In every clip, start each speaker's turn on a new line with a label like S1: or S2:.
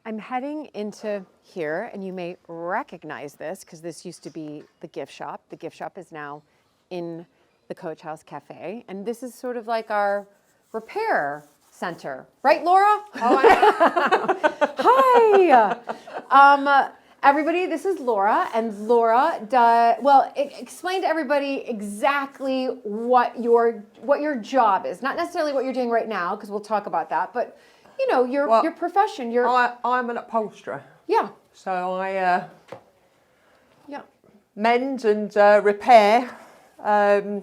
S1: I'm heading into here, and you may recognize this because this used to be the gift shop. The gift shop is now in the Coach House Cafe, and this is sort of like our repair center, right, Laura? Hi. Everybody, this is Laura, and Laura explain to everybody exactly what your job is. Not necessarily what you're doing right now, because we'll talk about that, but you know, your profession.
S2: I'm an upholsterer.
S1: Yeah.
S2: So I mend and repair and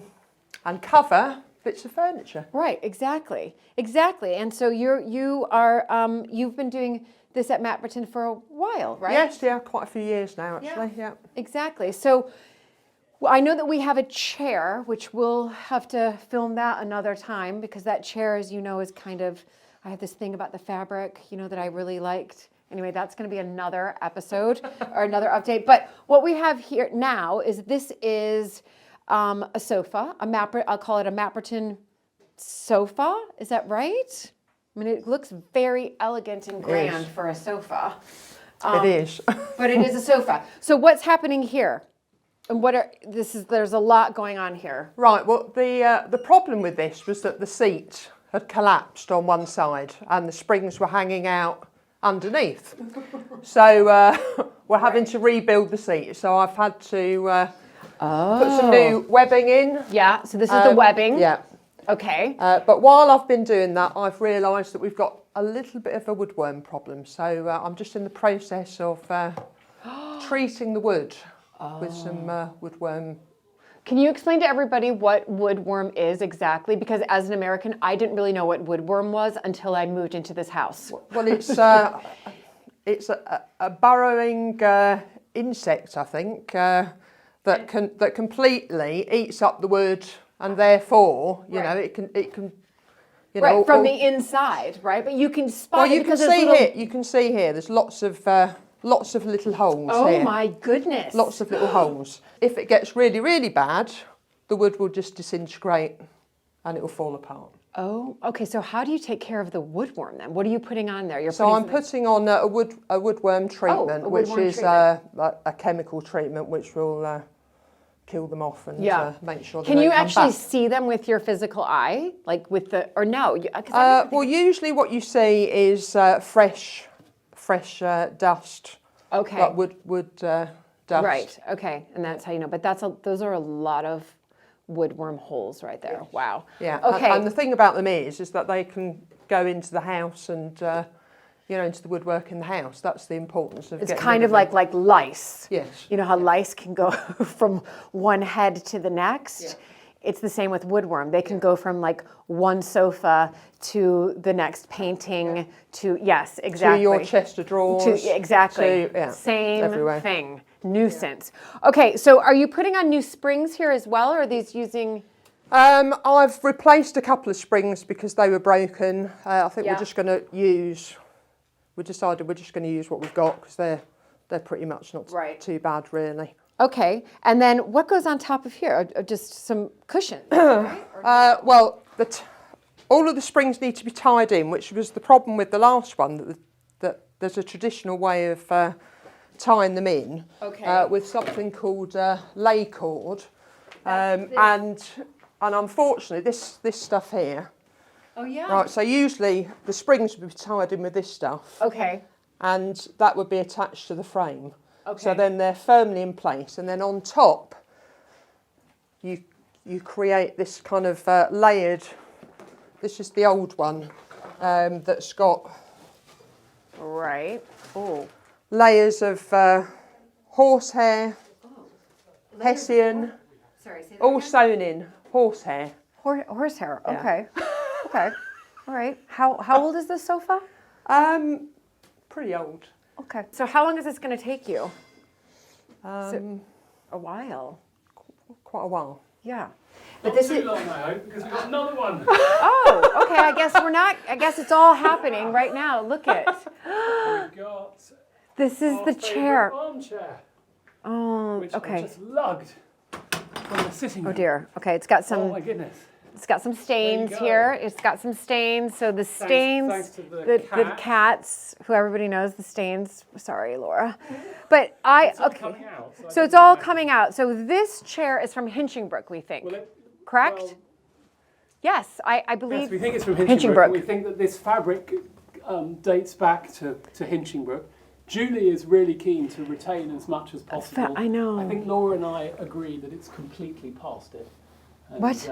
S2: cover bits of furniture.
S1: Right. Exactly. And so you've been doing this at Mapperton for a while, right?
S2: Yes. Yeah. Quite a few years now, actually. Yeah.
S1: Exactly. So I know that we have a chair, which we'll have to film that another time, because that chair, as you know, is kind of. I have this thing about the fabric, you know, that I really liked. Anyway, that's going to be another episode or another update. But what we have here now is this is a sofa, I'll call it a Mapperton sofa. Is that right? I mean, it looks very elegant and grand for a sofa.
S2: It is.
S1: But it is a sofa. So what's happening here? And there's a lot going on here.
S2: Right. Well, the problem with this was that the seat had collapsed on one side and the springs were hanging out underneath. So we're having to rebuild the seat. So I've had to put some new webbing in.
S1: Yeah, so this is the webbing.
S2: Yeah.
S1: Okay.
S2: But while I've been doing that, I've realised that we've got a little bit of a woodworm problem. So I'm just in the process of treating the wood with some woodworm.
S1: Can you explain to everybody what woodworm is exactly? Because as an American, I didn't really know what woodworm was until I moved into this house.
S2: Well, it's a burrowing insect, I think, that completely eats up the wood, and therefore, you know, it can. You know,
S1: from the inside, right? But you can spot it because
S2: you can see here. There's lots of little holes here.
S1: Oh my goodness.
S2: Lots of little holes. If it gets really, really bad, the wood will just disintegrate and it will fall apart.
S1: Oh, okay. So how do you take care of the woodworm then? What are you putting on there?
S2: I'm putting on a woodworm treatment, which is a chemical treatment which will kill them off and make sure they
S1: Can you
S2: don't come
S1: actually
S2: back.
S1: see them with your physical eye? Like with the, or no?
S2: Well, usually what you see is fresh dust.
S1: Okay.
S2: Like wood dust.
S1: Right. Okay. And that's how you know. But those are a lot of woodworm holes right there. Yes. Wow.
S2: Yeah.
S1: Okay.
S2: And the thing about them is that they can go into the house and into the woodwork in the house. That's the importance of.
S1: It's kind of like lice.
S2: Yes.
S1: You know how lice can go from one head to the next. Yeah. It's the same with woodworm. They can go from like one sofa to the next painting to exactly.
S2: To your chest of drawers.
S1: Same
S2: everywhere.
S1: thing. Nuisance. Yeah. Okay, so are you putting on new springs here as well, or are these using?
S2: I've replaced a couple of springs because they were broken. I think we're just going to use. We decided we're just going to use what we've got because they're pretty much not too bad really.
S1: Okay, and then what goes on top of here? Just some cushions, right?
S2: Well, all of the springs need to be tied in, which was the problem with the last one, that there's a traditional way of tying them in with something called lay cord. And unfortunately, this stuff here.
S1: Oh, yeah.
S2: Right, so usually the springs would be tied in with this stuff.
S1: Okay.
S2: And that would be attached to the frame.
S1: Okay.
S2: So then they're firmly in place, and then on top, you create this kind of layered. This is the old one that's got layers of horsehair, hessian, all sewn in horsehair.
S1: Horsehair. Okay. Okay. All right. How old is this sofa?
S2: Pretty old.
S1: Okay. So how long is this going to take you?
S2: A
S1: while.
S2: Quite a while.
S1: Yeah.
S3: But this is long, I hope, because we've got another one.
S1: Oh, okay. I guess it's all happening right now. Look at.
S3: We've got.
S1: This is the chair.
S3: Armchair.
S1: Oh,
S3: which
S1: okay.
S3: I just lugged from the sitting room.
S1: Oh dear. Okay, it's got some.
S3: Oh my goodness.
S1: It's got some stains
S3: go.
S1: here. It's got some stains. So the stains,
S3: thanks to the
S1: the cats, who everybody knows the stains. Sorry, Laura. But
S3: It's all coming out,
S1: So it's all coming out. So this chair is from Hinchingbrook, we think. Correct?
S3: Well,
S1: yes, I believe.
S3: yes, we think it's from Hinchingbrook. We think that this fabric dates back to Hinchingbrook. Julie is really keen to retain as much as possible.
S1: I know.
S3: I think Laura and I agree that it's completely past it. And,
S1: What?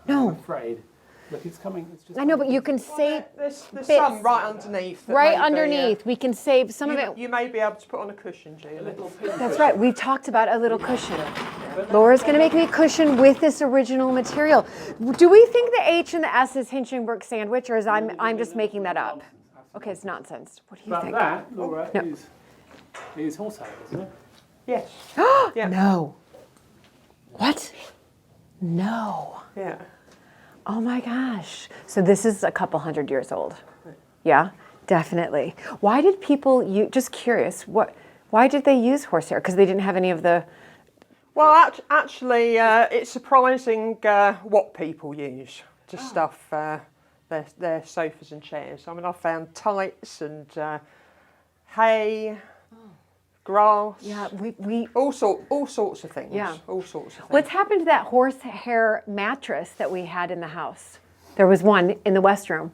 S1: No.
S3: I'm afraid. Look, it's coming. It's just
S1: I know, but you can save
S2: There's
S1: bits.
S2: some right underneath. that
S1: right
S2: maybe,
S1: underneath. We can save some of it.
S2: You may be able to put on a cushion, Julie.
S3: a little pin
S1: That's right. We talked about a little cushion. Laura's going to make me a cushion with this original material. Do we think the H and the S is Hinchingbrook sandwich, or is I'm just making that up? Okay, it's nonsense. What do you
S3: But
S1: think?
S3: that, Laura,
S1: No.
S3: is horsehair, isn't it?
S2: Yes. Yeah.
S1: No. What? No.
S2: Yeah.
S1: Oh my gosh. So this is a couple hundred years old. Yeah, definitely. Why did people just curious, why did they use horsehair? Because they didn't have any of the.
S2: Well, actually, it's surprising what people use to stuff their sofas and chairs. I mean, I found tights and hay, grass.
S1: Yeah, we
S2: all sorts of things.
S1: Yeah.
S2: All sorts of things.
S1: What's happened to that horsehair mattress that we had in the house? There was one in the West room.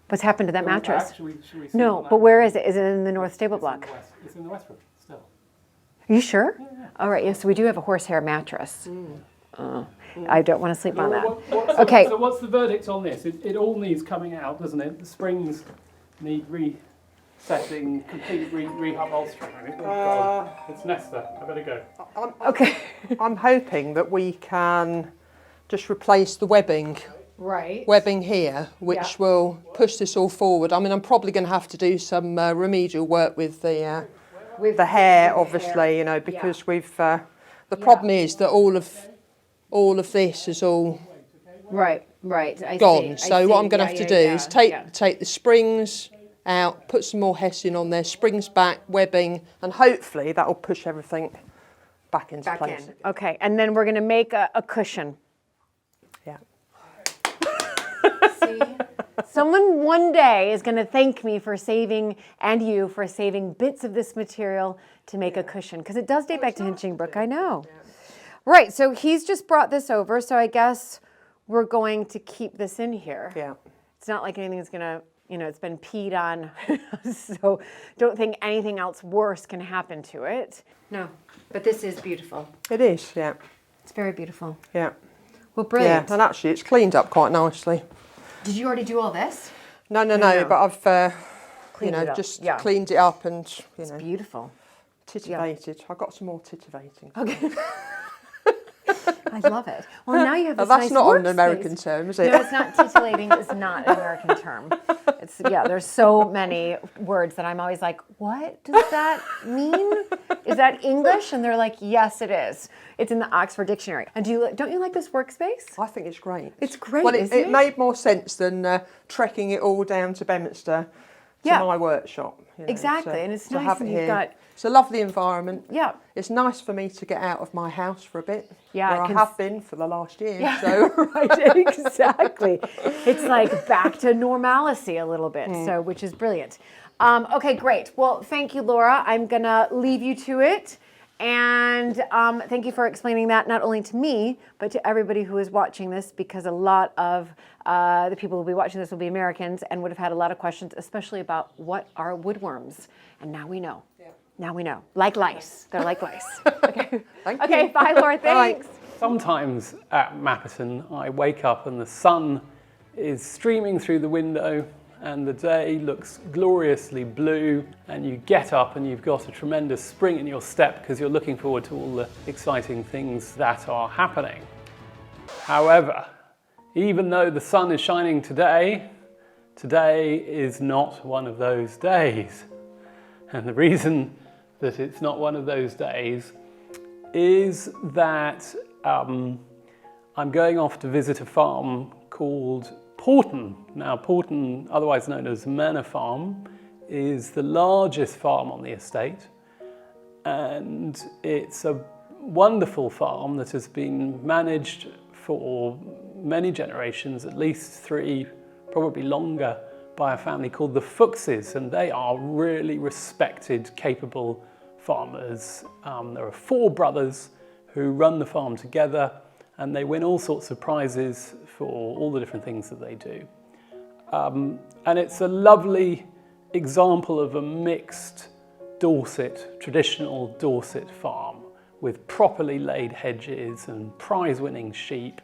S1: What's happened to that mattress?
S3: Should we see
S1: No,
S3: that?
S1: but where is it? Is it in the North Stable block?
S3: It's in the West Room still.
S1: Are you sure? All right, yes, so we do have a horsehair mattress. I don't want to sleep on that. Okay.
S3: So what's the verdict on this? It all needs coming out, doesn't it? The springs need resetting, complete reupholstery. Oh God, it's Nesta. I better go.
S1: Okay.
S2: I'm hoping that we can just replace the webbing here, which will push this all forward. I mean, I'm probably going to have to do some remedial work with the hair, obviously, you know, because we've. The problem is that all of this is all
S1: Right.
S2: gone. So what I'm going to have to do is take the springs out, put some more hessian on there, springs back, webbing, and hopefully that will push everything back into place.
S1: Okay, and then we're going to make a cushion.
S2: Yeah.
S1: See? Someone one day is going to thank me for saving, and you for saving bits of this material to make a cushion, because it does date back to Hinchingbrook, I know. Yeah. Right, so he's just brought this over, so I guess we're going to keep this in here.
S2: Yeah.
S1: It's not like anything's going to, it's been peed on, so don't think anything else worse can happen to it. No, but this is beautiful.
S2: It is, yeah.
S1: It's very beautiful.
S2: Yeah.
S1: Well, brilliant.
S2: Yeah, and actually it's cleaned up quite nicely.
S1: Did you already do all this?
S2: No, but I've, just cleaned it up and,
S1: It's beautiful.
S2: titivated. I got some more titivating.
S1: Okay. I love it. Well, now you have this
S2: That's
S1: nice
S2: not an
S1: workspace.
S2: American term, is it?
S1: No, it's not. Titillating is not an American term. It's there's so many words that I'm always like, what does that mean? Is that English? And they're like, yes, it is. It's in the Oxford Dictionary. And don't you like this workspace?
S2: I think it's great.
S1: It's great,
S2: Well,
S1: isn't
S2: it made more sense than trekking it all down to Bedminster to my workshop.
S1: Exactly, and it's
S2: to
S1: nice
S2: have
S1: and
S2: it
S1: you've
S2: here.
S1: got...
S2: It's a lovely environment.
S1: Yeah.
S2: It's nice for me to get out of my house for a bit.
S1: Yeah,
S2: where I have been for the last year.
S1: Yeah,
S2: so.
S1: right, exactly. It's like back to normalcy a little bit, so which is brilliant. Okay, great. Well, thank you, Laura. I'm gonna leave you to it. And thank you for explaining that not only to me, but to everybody who is watching this, because a lot of the people who will be watching this will be Americans and would have had a lot of questions, especially about what are woodworms. And now we know. Yeah. Now we know. Like lice. They're like lice. Okay.
S2: Thank
S1: you. Okay, bye, Laura. Thanks.
S3: Sometimes at Mapperton, I wake up and the sun is streaming through the window and the day looks gloriously blue, and you get up and you've got a tremendous spring in your step because you're looking forward to all the exciting things that are happening. However, even though the sun is shining today, today is not one of those days. And the reason that it's not one of those days is that I'm going off to visit a farm called Porton. Now, Porton, otherwise known as Manor Farm, is the largest farm on the estate, and it's a wonderful farm that has been managed for many generations, at least 3, probably longer, by a family called the Fuchses, and they are really respected, capable farmers. There are 4 brothers who run the farm together, and they win all sorts of prizes for all the different things that they do. And it's a lovely example of a mixed Dorset, traditional Dorset farm with properly laid hedges and prize-winning sheep,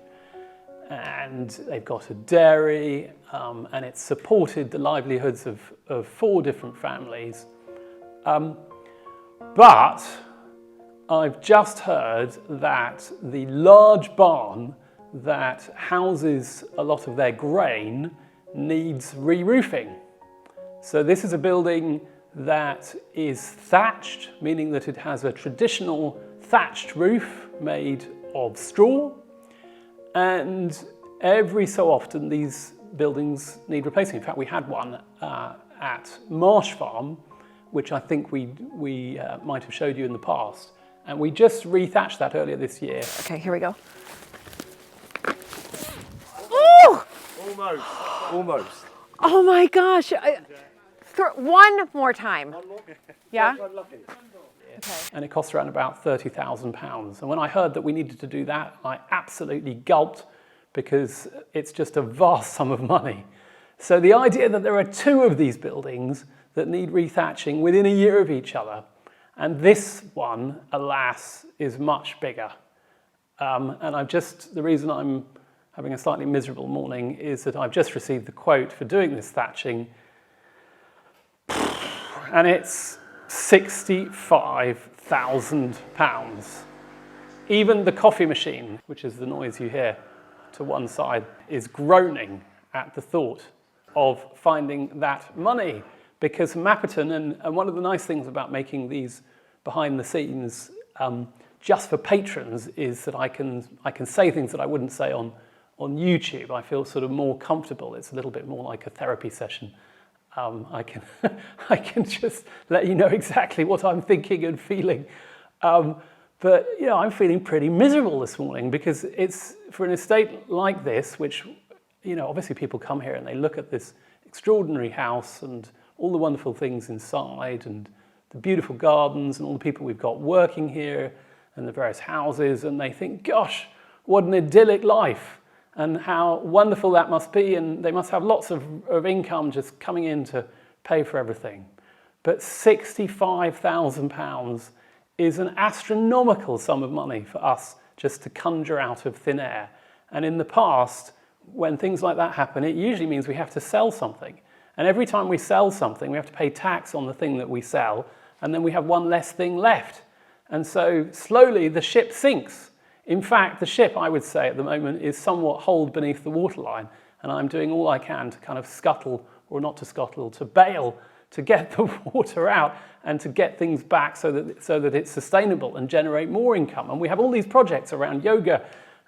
S3: and they've got a dairy, and it's supported the livelihoods of 4 different families. But I've just heard that the large barn that houses a lot of their grain needs re-roofing. So this is a building that is thatched, meaning that it has a traditional thatched roof made of straw, and every so often these buildings need replacing. In fact, we had one at Marsh Farm, which I think we might have showed you in the past, and we just re-thatched that earlier this year.
S1: Okay, here we go. Oh!
S4: Almost.
S1: Oh my gosh. One more time.
S4: One more?
S1: Yeah?
S4: I'm lucky.
S1: Okay.
S3: And it costs around about £30,000. And when I heard that we needed to do that, I absolutely gulped, because it's just a vast sum of money. So the idea that there are 2 of these buildings that need rethatching within a year of each other, and this one, alas, is much bigger. And the reason I'm having a slightly miserable morning is that I've just received the quote for doing this thatching, and it's £65,000. Even the coffee machine, which is the noise you hear to one side, is groaning at the thought of finding that money. Because Mapperton, and one of the nice things about making these behind the scenes just for patrons, is that I can say things that I wouldn't say on YouTube. I feel sort of more comfortable. It's a little bit more like a therapy session. I can just let you know exactly what I'm thinking and feeling. But I'm feeling pretty miserable this morning, because it's for an estate like this, which obviously people come here and they look at this extraordinary house and all the wonderful things inside and the beautiful gardens and all the people we've got working here and the various houses, and they think, gosh, what an idyllic life, and how wonderful that must be, and they must have lots of income just coming in to pay for everything. But £65,000 is an astronomical sum of money for us just to conjure out of thin air. And in the past, when things like that happen, it usually means we have to sell something. And every time we sell something, we have to pay tax on the thing that we sell, and then we have one less thing left. And so slowly the ship sinks. In fact, the ship, I would say at the moment, is somewhat holed beneath the waterline, and I'm doing all I can to kind of scuttle, or not to scuttle, to bail, to get the water out and to get things back so that it's sustainable and generate more income. And we have all these projects around yoga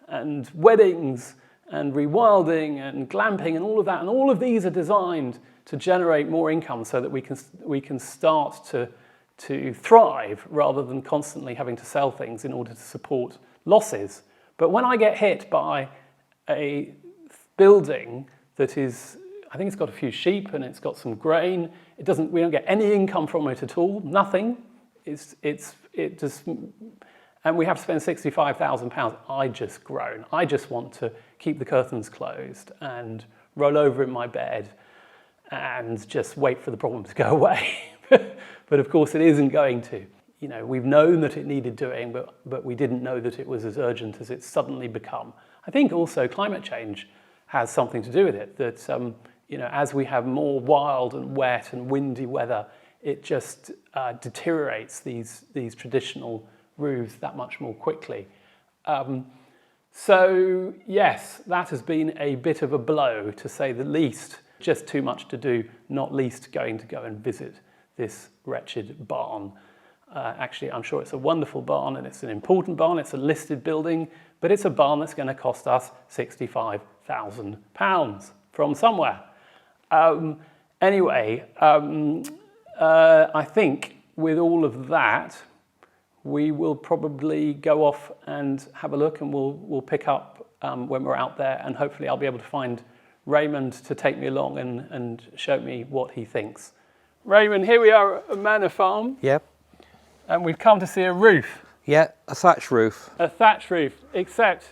S3: and weddings and rewilding and glamping and all of that, and all of these are designed to generate more income so that we can start to thrive rather than constantly having to sell things in order to support losses. But when I get hit by a building that is, I think it's got a few sheep and it's got some grain, we don't get any income from it at all, nothing. And we have to spend £65,000. I just groan. I just want to keep the curtains closed and roll over in my bed and just wait for the problem to go away. But of course it isn't going to. We've known that it needed doing, but we didn't know that it was as urgent as it's suddenly become. I think also climate change has something to do with it, that as we have more wild and wet and windy weather, it just deteriorates these traditional roofs that much more quickly. So yes, that has been a bit of a blow, to say the least. Just too much to do, not least going to go and visit this wretched barn. Actually, I'm sure it's a wonderful barn and it's an important barn. It's a listed building, but it's a barn that's going to cost us £65,000 from somewhere. Anyway, I think with all of that, we will probably go off and have a look, and we'll pick up when we're out there, and hopefully I'll be able to find Raymond to take me along and show me what he thinks. Raymond, here we are at a manor farm.
S5: Yep.
S3: And we've come to see a roof.
S5: Yeah, a thatch roof.
S3: A thatch roof, except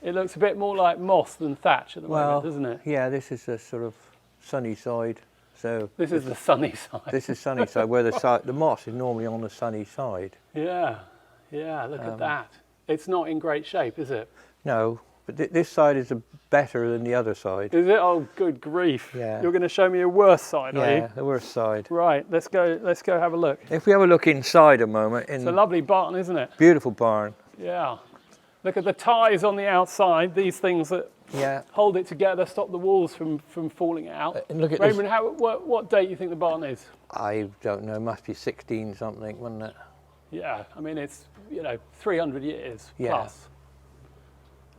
S3: it looks a bit more like moss than thatch at the moment, doesn't it?
S5: Yeah, this is the sort of sunny side. So
S3: This is the sunny side.
S5: this is sunny side, where the moss is normally on the sunny side.
S3: Yeah, look at that. It's not in great shape, is it?
S5: No, but this side is better than the other side.
S3: Is it? Oh, good grief.
S5: Yeah.
S3: You're going to show me a worse side, are you?
S5: Yeah, the worst side.
S3: Right, let's go have a look.
S5: If we have a look inside a moment,
S3: It's a lovely barn, isn't it?
S5: beautiful barn.
S3: Yeah. Look at the ties on the outside, these things that
S5: Yeah.
S3: hold it together, stop the walls from falling out.
S5: And look at this.
S3: Raymond, what date do you think the barn is?
S5: I don't know, must be 16 something, wouldn't it?
S3: Yeah, I mean, it's, 300 years
S5: Yeah.
S3: plus.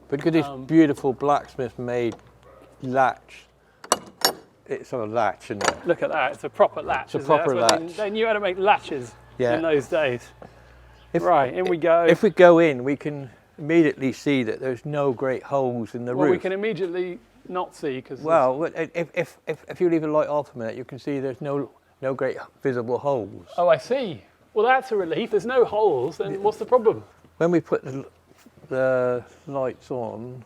S5: But look at this beautiful blacksmith-made latch. It's sort of latch, isn't it?
S3: Look at that, it's a proper latch.
S5: It's a
S3: isn't it?
S5: proper
S3: That's what
S5: latch.
S3: They knew how to make latches
S5: Yeah.
S3: in those days. Right, in we go.
S5: If we go in, we can immediately see that there's no great holes in the
S3: Well,
S5: roof.
S3: we can immediately not see because
S5: Well, if you leave the light off a minute, you can see there's no great visible holes.
S3: Oh, I see. Well, that's a relief. There's no holes. Then what's the problem?
S5: When we put the lights on,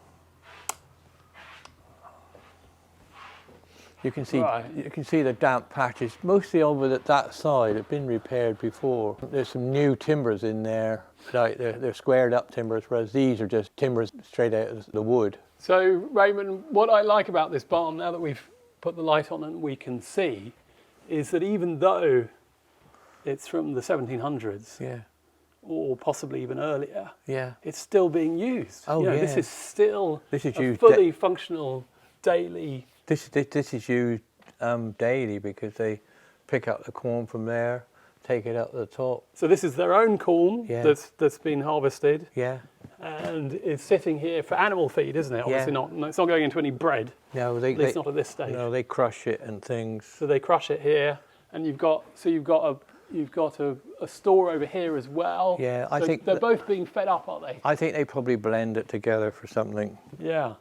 S5: you can see the damp patches, mostly over that side. Have been repaired before. There's some new timbers in there, like they're squared up timbers, whereas these are just timbers straight out of the wood.
S3: So, Raymond, what I like about this barn, now that we've put the light on and we can see, is that even though it's from the 1700s,
S5: Yeah,
S3: or possibly even earlier,
S5: yeah.
S3: it's still being used.
S5: Oh,
S3: This
S5: yeah.
S3: is still
S5: This is
S3: a
S5: used
S3: fully functional daily.
S5: This is used daily because they pick up the corn from there, take it up to the top.
S3: So this is their own corn
S5: Yeah.
S3: that's been harvested
S5: Yeah.
S3: and is sitting here for animal feed, isn't it? Obviously
S5: Yeah.
S3: not. It's not going into any bread.
S5: No,
S3: At least not at this stage.
S5: No, they crush it and things.
S3: So they crush it here, and you've got a store over here as well.
S5: Yeah, I
S3: So
S5: think
S3: they're
S5: that-
S3: both being fed up, aren't they?
S5: I think they probably blend it together for something.
S3: Yeah.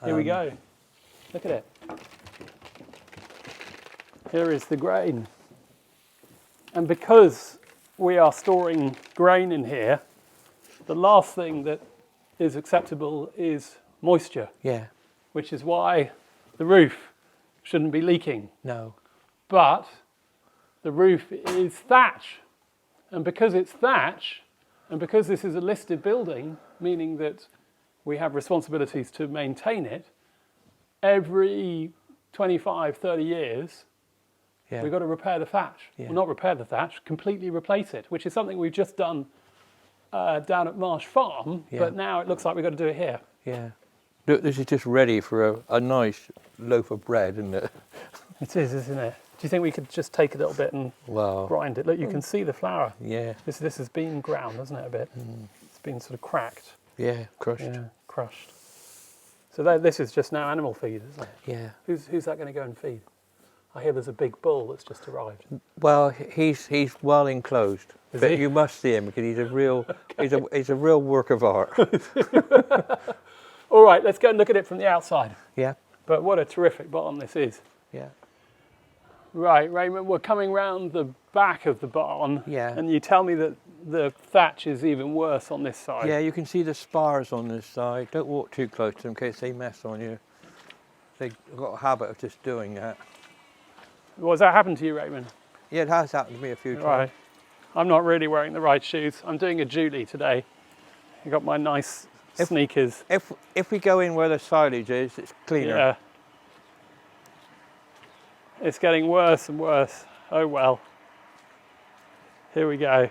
S3: Here we go. Look at it. Here is the grain. And because we are storing grain in here, the last thing that is acceptable is moisture,
S5: Yeah.
S3: which is why the roof shouldn't be leaking.
S5: No.
S3: But the roof is thatch. And because it's thatch, and because this is a listed building, meaning that we have responsibilities to maintain it, every 25, 30 years,
S5: Yeah.
S3: we've got to repair the thatch.
S5: Yeah.
S3: Well, not repair the thatch, completely replace it, which is something we've just done down at Marsh Farm,
S5: Yeah.
S3: but now it looks like we've got to do it here.
S5: Yeah. Look, this is just ready for a nice loaf of bread, isn't it?
S3: It is, isn't it? Do you think we could just take a little bit and
S5: Wow.
S3: grind it? Look, you can see the flour.
S5: Yeah.
S3: This has been ground, hasn't it, a bit? It's been sort of cracked.
S5: Yeah. Crushed.
S3: Yeah, crushed. So this is just now animal feed, isn't it?
S5: Yeah.
S3: Who's that going to go and feed? I hear there's a big bull that's just arrived.
S5: Well, he's well enclosed,
S3: Is
S5: but
S3: he?
S5: you must see him because he's a real he's a real work of art.
S3: All right, let's go and look at it from the outside.
S5: Yeah.
S3: But what a terrific barn this is.
S5: Yeah.
S3: Right, Raymond, we're coming round the back of the barn.
S5: Yeah.
S3: And you tell me that the thatch is even worse on this side.
S5: Yeah, you can see the spars on this side. Don't walk too close to them in case they mess on you. They've got a habit of just doing that.
S3: Well, has that happened to you, Raymond?
S5: Yeah, it has happened to me a few times.
S3: Right. I'm not really wearing the right shoes. I'm doing a Julie today. I got my nice sneakers.
S5: If we go in where the silage is, it's cleaner.
S3: Yeah. It's getting worse and worse. Oh well. Here we go.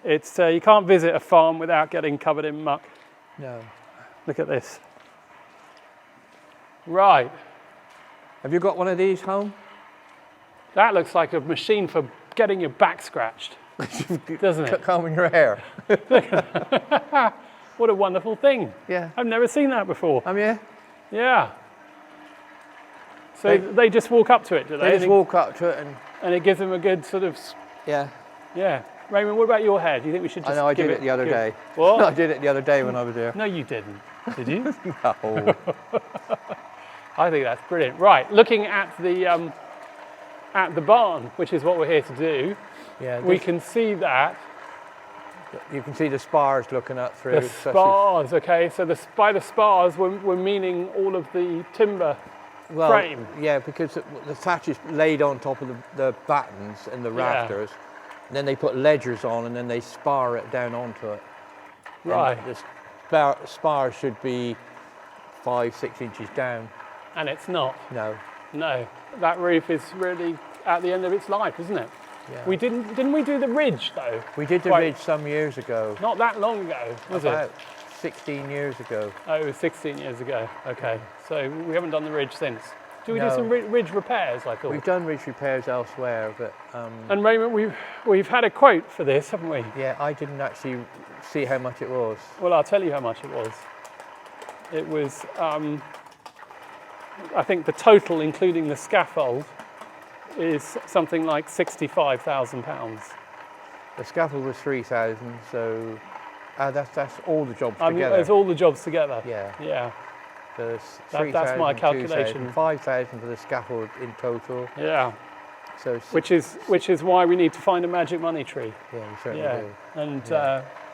S3: It's you can't visit a farm without getting covered in muck.
S5: No.
S3: Look at this. Right.
S5: Have you got one of these home?
S3: That looks like a machine for getting your back scratched, doesn't it?
S5: Combing your hair.
S3: What a wonderful thing.
S5: Yeah.
S3: I've never seen that before.
S5: Yeah.
S3: Yeah. So they just walk up to it, do they?
S5: They just walk up to it and
S3: And it gives them a good sort of,
S5: yeah.
S3: yeah. Raymond, what about your hair? Do you think we should
S5: I
S3: just
S5: know I
S3: give
S5: did it the other day.
S3: What?
S5: I did it the other day when I was there.
S3: No, you didn't. Did you?
S5: No.
S3: I think that's brilliant. Right, looking at the barn, which is what we're here to do,
S5: Yeah,
S3: we can see that.
S5: you can see the spars looking up through.
S3: The spars, okay, so by the spars we're meaning all of the timber frame.
S5: Yeah, because the thatch is laid on top of the battens and the rafters. And then they put ledgers on and then they spar it down onto it.
S3: Right.
S5: And the spar should be 5-6 inches down.
S3: And it's not.
S5: No.
S3: No, that roof is really at the end of its life, isn't it?
S5: Yeah.
S3: We didn't we do the ridge though?
S5: We did the ridge some years ago.
S3: Not that long ago, was
S5: About
S3: it?
S5: 16 years ago.
S3: Oh, it was 16 years ago. Okay, so we haven't done the ridge since. Do we do
S5: No.
S3: some ridge repairs? I thought.
S5: We've done ridge repairs elsewhere, but
S3: And Raymond, we've had a quote for this, haven't we?
S5: yeah, I didn't actually see how much it was.
S3: Well, I'll tell you how much it was. It was, I think the total, including the scaffold, is something like £65,000.
S5: The scaffold was 3,000, so that's all the jobs
S3: I mean,
S5: together.
S3: it's all the jobs together.
S5: Yeah.
S3: Yeah.
S5: There's
S3: That's my
S5: 3,000,
S3: calculation.
S5: 2,000, 5,000 for the scaffold in total.
S3: Yeah.
S5: So
S3: Which is why we need to find a magic money tree.
S5: yeah, we certainly
S3: Yeah.
S5: do.
S3: And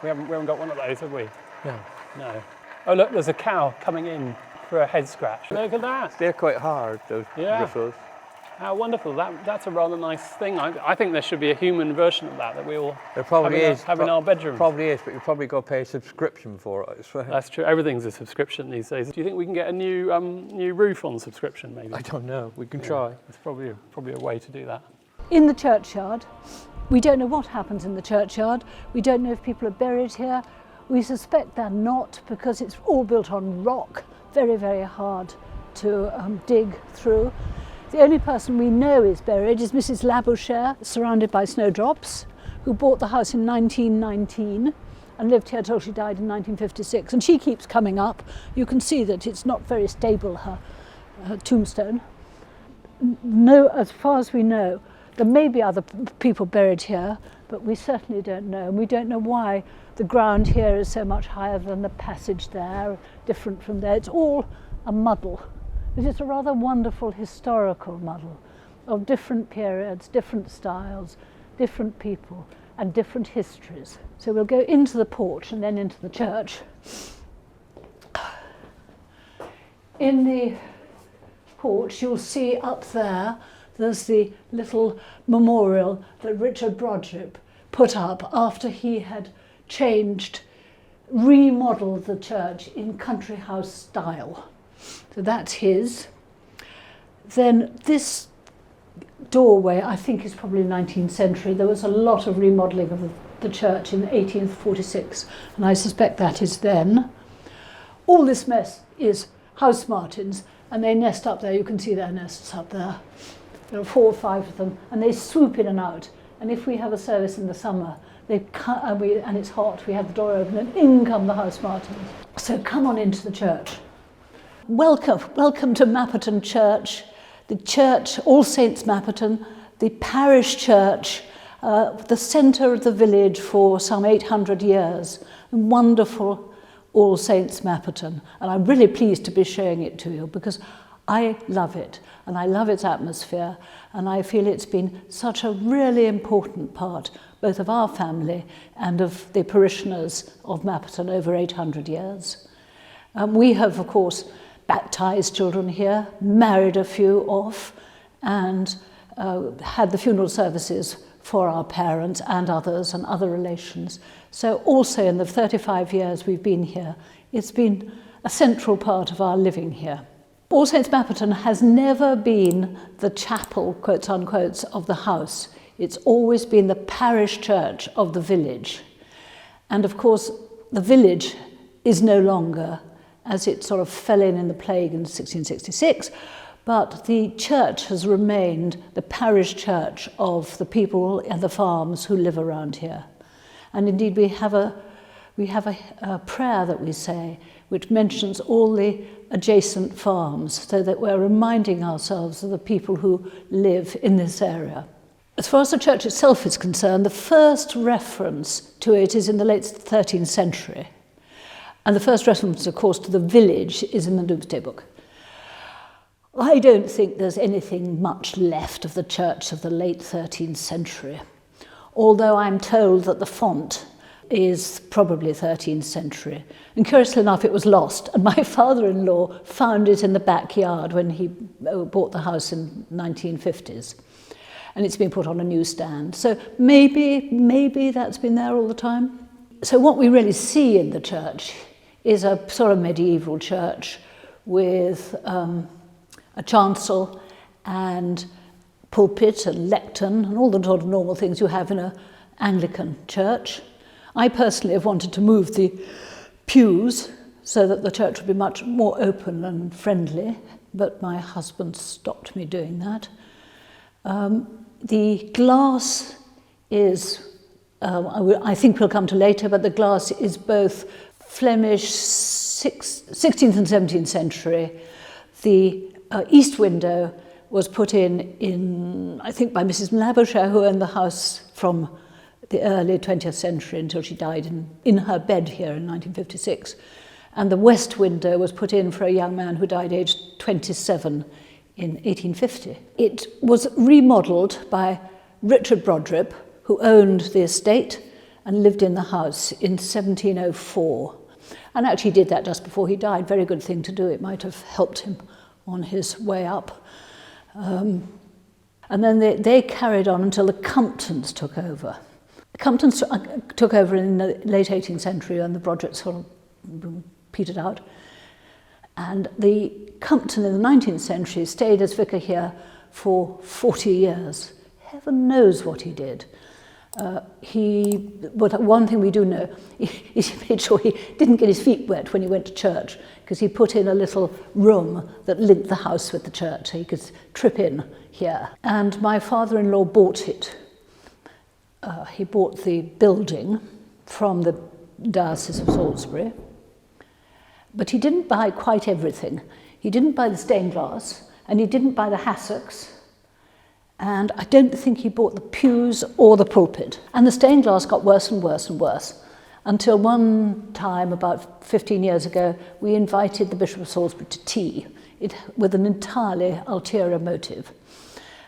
S3: we haven't got one of those, have we?
S5: No.
S3: No. Oh look, there's a cow coming in for a head scratch. Look at that.
S5: They're quite hard, those
S3: Yeah.
S5: bristles.
S3: How wonderful. That's a rather nice thing. I think there should be a human version of that we all
S5: There probably
S3: have in our bedrooms.
S5: Probably is, but you've probably got to pay a subscription for it. So.
S3: That's true. Everything's a subscription these days. Do you think we can get a new roof on subscription maybe?
S5: I don't know. We can try.
S3: It's probably a way to do that.
S6: In the churchyard, we don't know what happens in the churchyard. We don't know if people are buried here. We suspect they're not because it's all built on rock, very, very hard to dig through. The only person we know is buried is Mrs. Labouchere, surrounded by snowdrops, who bought the house in 1919 and lived here till she died in 1956. And she keeps coming up. You can see that it's not very stable, her tombstone. No, as far as we know, there may be other people buried here, but we certainly don't know. And we don't know why the ground here is so much higher than the passage there, different from there. It's all a muddle. But it's a rather wonderful historical muddle of different periods, different styles, different people, and different histories. So we'll go into the porch and then into the church. In the porch, you'll see up there's the little memorial that Richard Brodship put up after he had remodelled the church in country house style. So that's his. Then this doorway, I think, is probably 19th century. There was a lot of remodelling of the church in 1846, and I suspect that is then. All this mess is house martins, and they nest up there. You can see their nests up there. There are 4 or 5 of them, and they swoop in and out. And if we have a service in the summer, and it's hot, we have the door open, and in come the house martins. So come on into the church. Welcome to Mapperton Church, the church, All Saints Mapperton, the parish church, the centre of the village for some 800 years. Wonderful All Saints Mapperton. And I'm really pleased to be showing it to you because I love it and I love its atmosphere, and I feel it's been such a really important part both of our family and of the parishioners of Mapperton over 800 years. We have, of course, baptised children here, married a few off, and had the funeral services for our parents and others and other relations. So also in the 35 years we've been here, it's been a central part of our living here. All Saints Mapperton has never been the chapel, quotes unquotes, of the house. It's always been the parish church of the village. And of course, the village is no longer, as it sort of fell in the plague in 1666, but the church has remained the parish church of the people and the farms who live around here. And indeed we have a prayer that we say which mentions all the adjacent farms, so that we're reminding ourselves of the people who live in this area. As far as the church itself is concerned, the first reference to it is in the late 13th century. And the first reference, of course, to the village is in the Domesday Book. I don't think there's anything much left of the church of the late 13th century, although I'm told that the font is probably 13th century. And curiously enough, it was lost, and my father-in-law found it in the backyard when he bought the house in 1950s. And it's been put on a newsstand. So maybe that's been there all the time. So what we really see in the church is a sort of medieval church with a chancel and pulpit and lectern and all the sort of normal things you have in an Anglican church. I personally have wanted to move the pews so that the church would be much more open and friendly, but my husband stopped me doing that. The glass is, I think we'll come to later, but the glass is both Flemish 16th and 17th century. The east window was put in, I think, by Mrs. Labouchere, who owned the house from the early 20th century until she died in her bed here in 1956. And the west window was put in for a young man who died aged 27 in 1850. It was remodelled by Richard Brodribb, who owned the estate and lived in the house in 1704. And actually did that just before he died. Very good thing to do. It might have helped him on his way up. And then they carried on until the Comptons took over. The Comptons took over in the late 18th century, and the Brodribs sort of petered out. And the Compton in the 19th century stayed as vicar here for 40 years. Heaven knows what he did. But one thing we do know is he made sure he didn't get his feet wet when he went to church, because he put in a little room that linked the house with the church, so he could trip in here. And my father-in-law bought it. He bought the building from the Diocese of Salisbury, but he didn't buy quite everything. He didn't buy the stained glass, and he didn't buy the hassocks, and I don't think he bought the pews or the pulpit. And the stained glass got worse and worse and worse, until one time, about 15 years ago, we invited the Bishop of Salisbury to tea with an entirely ulterior motive.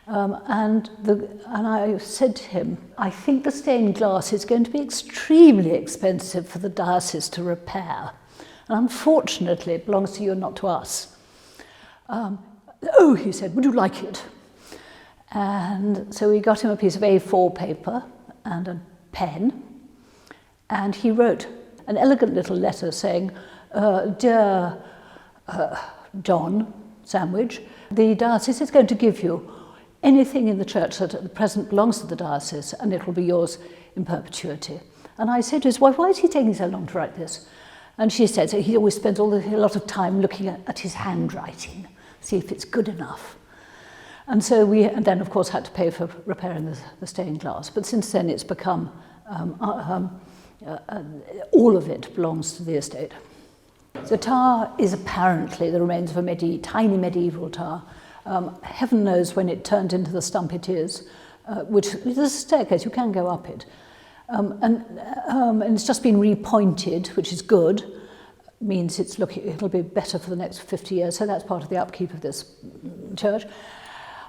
S6: And I said to him, I think the stained glass is going to be extremely expensive for the diocese to repair. And unfortunately, it belongs to you and not to us. Oh, he said, would you like it? And so we got him a piece of A4 paper and a pen, and he wrote an elegant little letter saying, Dear John Sandwich, the diocese is going to give you anything in the church that at present belongs to the diocese, and it will be yours in perpetuity. And I said to his wife, why is he taking so long to write this? And she said, so he always spends a lot of time looking at his handwriting, see if it's good enough. And so we then, of course, had to pay for repairing the stained glass. But since then, it's become, all of it belongs to the estate. The tower is apparently the remains of a tiny medieval tower. Heaven knows when it turned into the stump it is, which is a staircase, you can go up it. And it's just been repointed, which is good, means it'll be better for the next 50 years, so that's part of the upkeep of this church.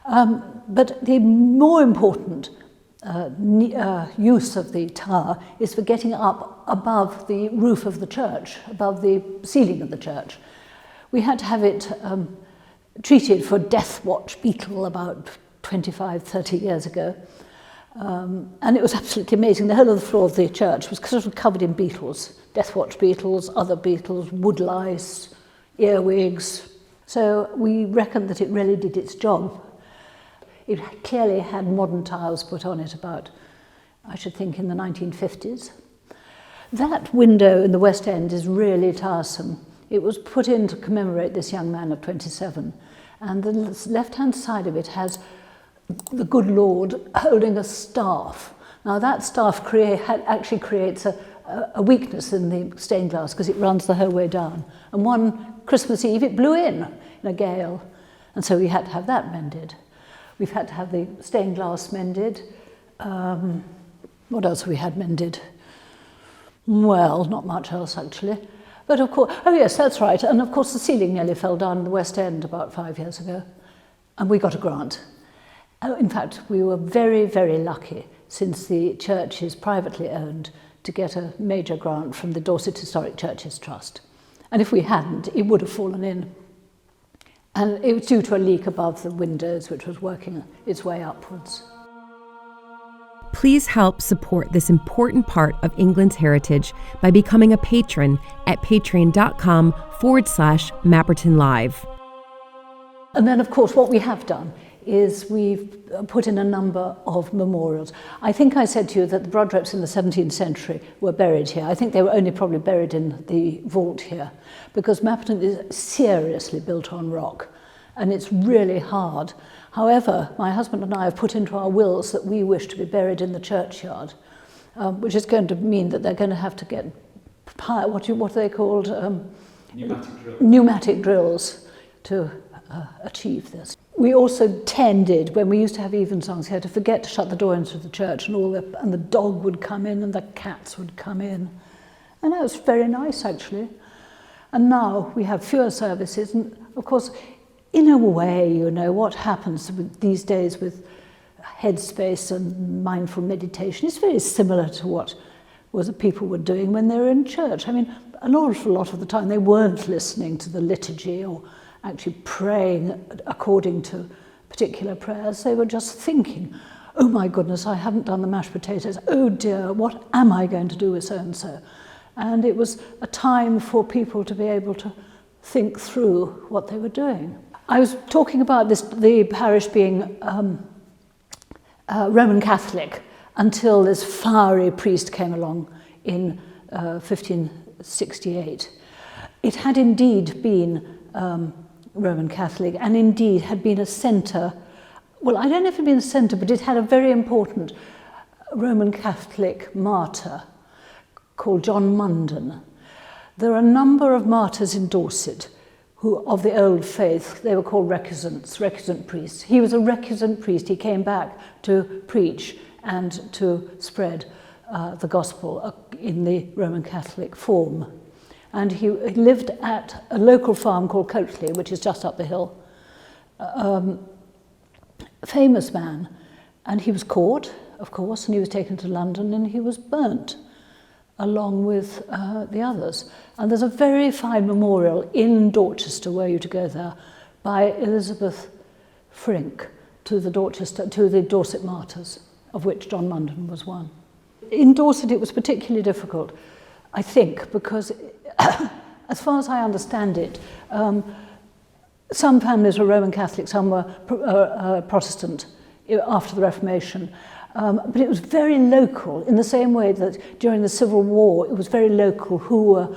S6: But the more important use of the tower is for getting up above the roof of the church, above the ceiling of the church. We had to have it treated for death watch beetle about 25, 30 years ago. And it was absolutely amazing. The whole of the floor of the church was sort of covered in beetles, death watch beetles, other beetles, wood lice, earwigs. So we reckoned that it really did its job. It clearly had modern tiles put on it about, I should think, in the 1950s. That window in the West End is really tiresome. It was put in to commemorate this young man of 27. And the left-hand side of it has the good Lord holding a staff. Now that staff actually creates a weakness in the stained glass because it runs the whole way down. And one Christmas Eve it blew in a gale, and so we had to have that mended. We've had to have the stained glass mended. What else have we had mended? Well, not much else actually. But of course, oh yes, that's right. And of course the ceiling nearly fell down in the West End about 5 years ago. And we got a grant. In fact, we were very, very lucky, since the church is privately owned, to get a major grant from the Dorset Historic Churches Trust. And if we hadn't, it would have fallen in. And it was due to a leak above the windows, which was working its way upwards.
S7: Please help support this important part of England's heritage by becoming a patron at patreon.com/Mapperton Live.
S6: And then, of course, what we have done is we've put in a number of memorials. I think I said to you that the Brodrips in the 17th century were buried here. I think they were only probably buried in the vault here, because Mapperton is seriously built on rock, and it's really hard. However, my husband and I have put into our wills that we wish to be buried in the churchyard, which is going to mean that they're going to have to get, what are they called? Pneumatic drills to achieve this. We also tended, when we used to have evensongs here, to forget to shut the door into the church, and the dog would come in and the cats would come in. And that was very nice, actually. And now we have fewer services, and of course, in a way, you know, what happens these days with headspace and mindful meditation is very similar to what people were doing when they were in church. I mean, an awful lot of the time they weren't listening to the liturgy or actually praying according to particular prayers. They were just thinking, oh my goodness, I haven't done the mashed potatoes. Oh dear, what am I going to do with so-and-so? And it was a time for people to be able to think through what they were doing. I was talking about the parish being Roman Catholic until this fiery priest came along in 1568. It had indeed been Roman Catholic, and indeed had been a centre, well, I don't know if it had been a centre, but it had a very important Roman Catholic martyr called John Munden. There are a number of martyrs in Dorset who, of the old faith, they were called recusant priests. He was a recusant priest. He came back to preach and to spread the gospel in the Roman Catholic form. And he lived at a local farm called Coatley, which is just up the hill. A famous man. And he was caught, of course, and he was taken to London and he was burnt along with the others. And there's a very fine memorial in Dorchester, were you to go there, by Elizabeth Frink to the Dorset martyrs, of which John Munden was one. In Dorset it was particularly difficult, I think, because as far as I understand it, some families were Roman Catholic, some were Protestant after the Reformation. But it was very local, in the same way that during the Civil War, it was very local who were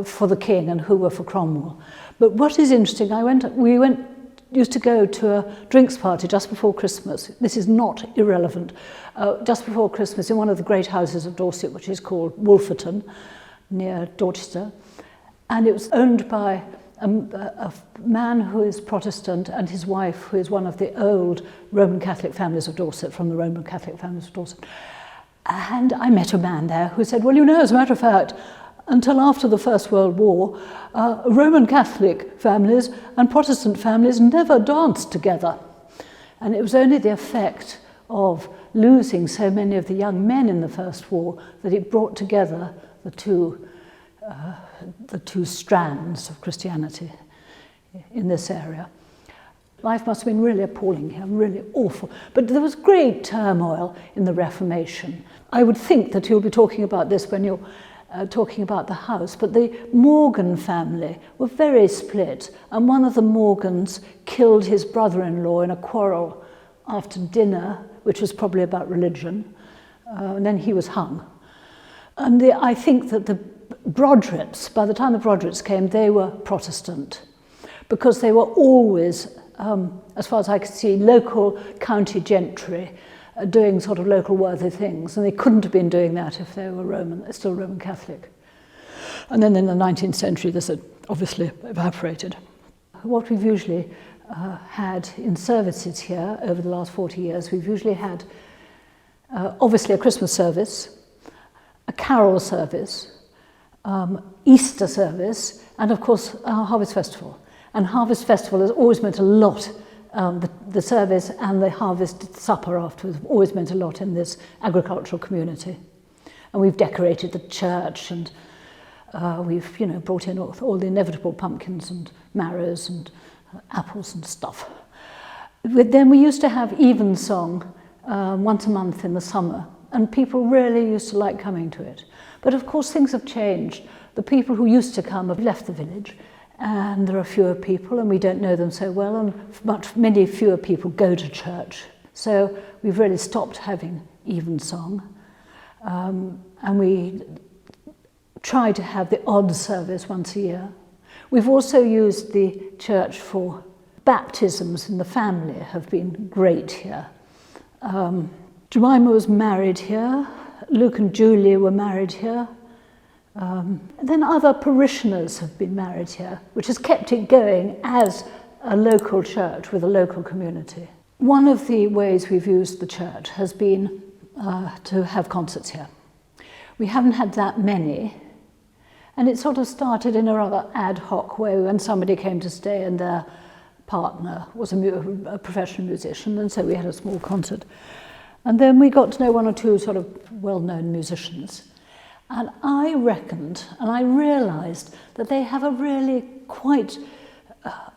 S6: for the king and who were for Cromwell. But what is interesting, we used to go to a drinks party just before Christmas. This is not irrelevant. Just before Christmas in one of the great houses of Dorset, which is called Wolferton, near Dorchester. And it was owned by a man who is Protestant and his wife, who is one of the old Roman Catholic families of Dorset, from the Roman Catholic families of Dorset. And I met a man there who said, well, you know, as a matter of fact, until after the First World War, Roman Catholic families and Protestant families never danced together. And it was only the effect of losing so many of the young men in the First War that it brought together the two strands of Christianity in this area. Life must have been really appalling here, really awful. But there was great turmoil in the Reformation. I would think that you'll be talking about this when you're talking about the house, but the Morgan family were very split, and one of the Morgans killed his brother-in-law in a quarrel after dinner, which was probably about religion, and then he was hung. And I think that the Brodrips, by the time the Brodrips came, they were Protestant, because they were always, as far as I could see, local county gentry, doing sort of local worthy things, and they couldn't have been doing that if they were still Roman Catholic. And then in the 19th century, this had obviously evaporated. What we've usually had in services here over the last 40 years. We've usually had obviously a Christmas service, a carol service, Easter service, and of course our Harvest Festival. And Harvest Festival has always meant a lot. The service and the harvest supper afterwards have always meant a lot in this agricultural community. And we've decorated the church, and we've brought in all the inevitable pumpkins and marrows and apples and stuff. Then we used to have evensong once a month in the summer, and people really used to like coming to it. But of course things have changed. The people who used to come have left the village, and there are fewer people, and we don't know them so well, and many fewer people go to church. So we've really stopped having evensong, and we try to have the odd service once a year. We've also used the church for baptisms in the family, have been great here. Jemima was married here, Luke and Julie were married here. Then other parishioners have been married here, which has kept it going as a local church with a local community. One of the ways we've used the church has been to have concerts here. We haven't had that many, and it sort of started in a rather ad hoc way when somebody came to stay and their partner was a professional musician, and so we had a small concert. And then we got to know one or two sort of well-known musicians. And I reckoned, and I realised that they have a really quite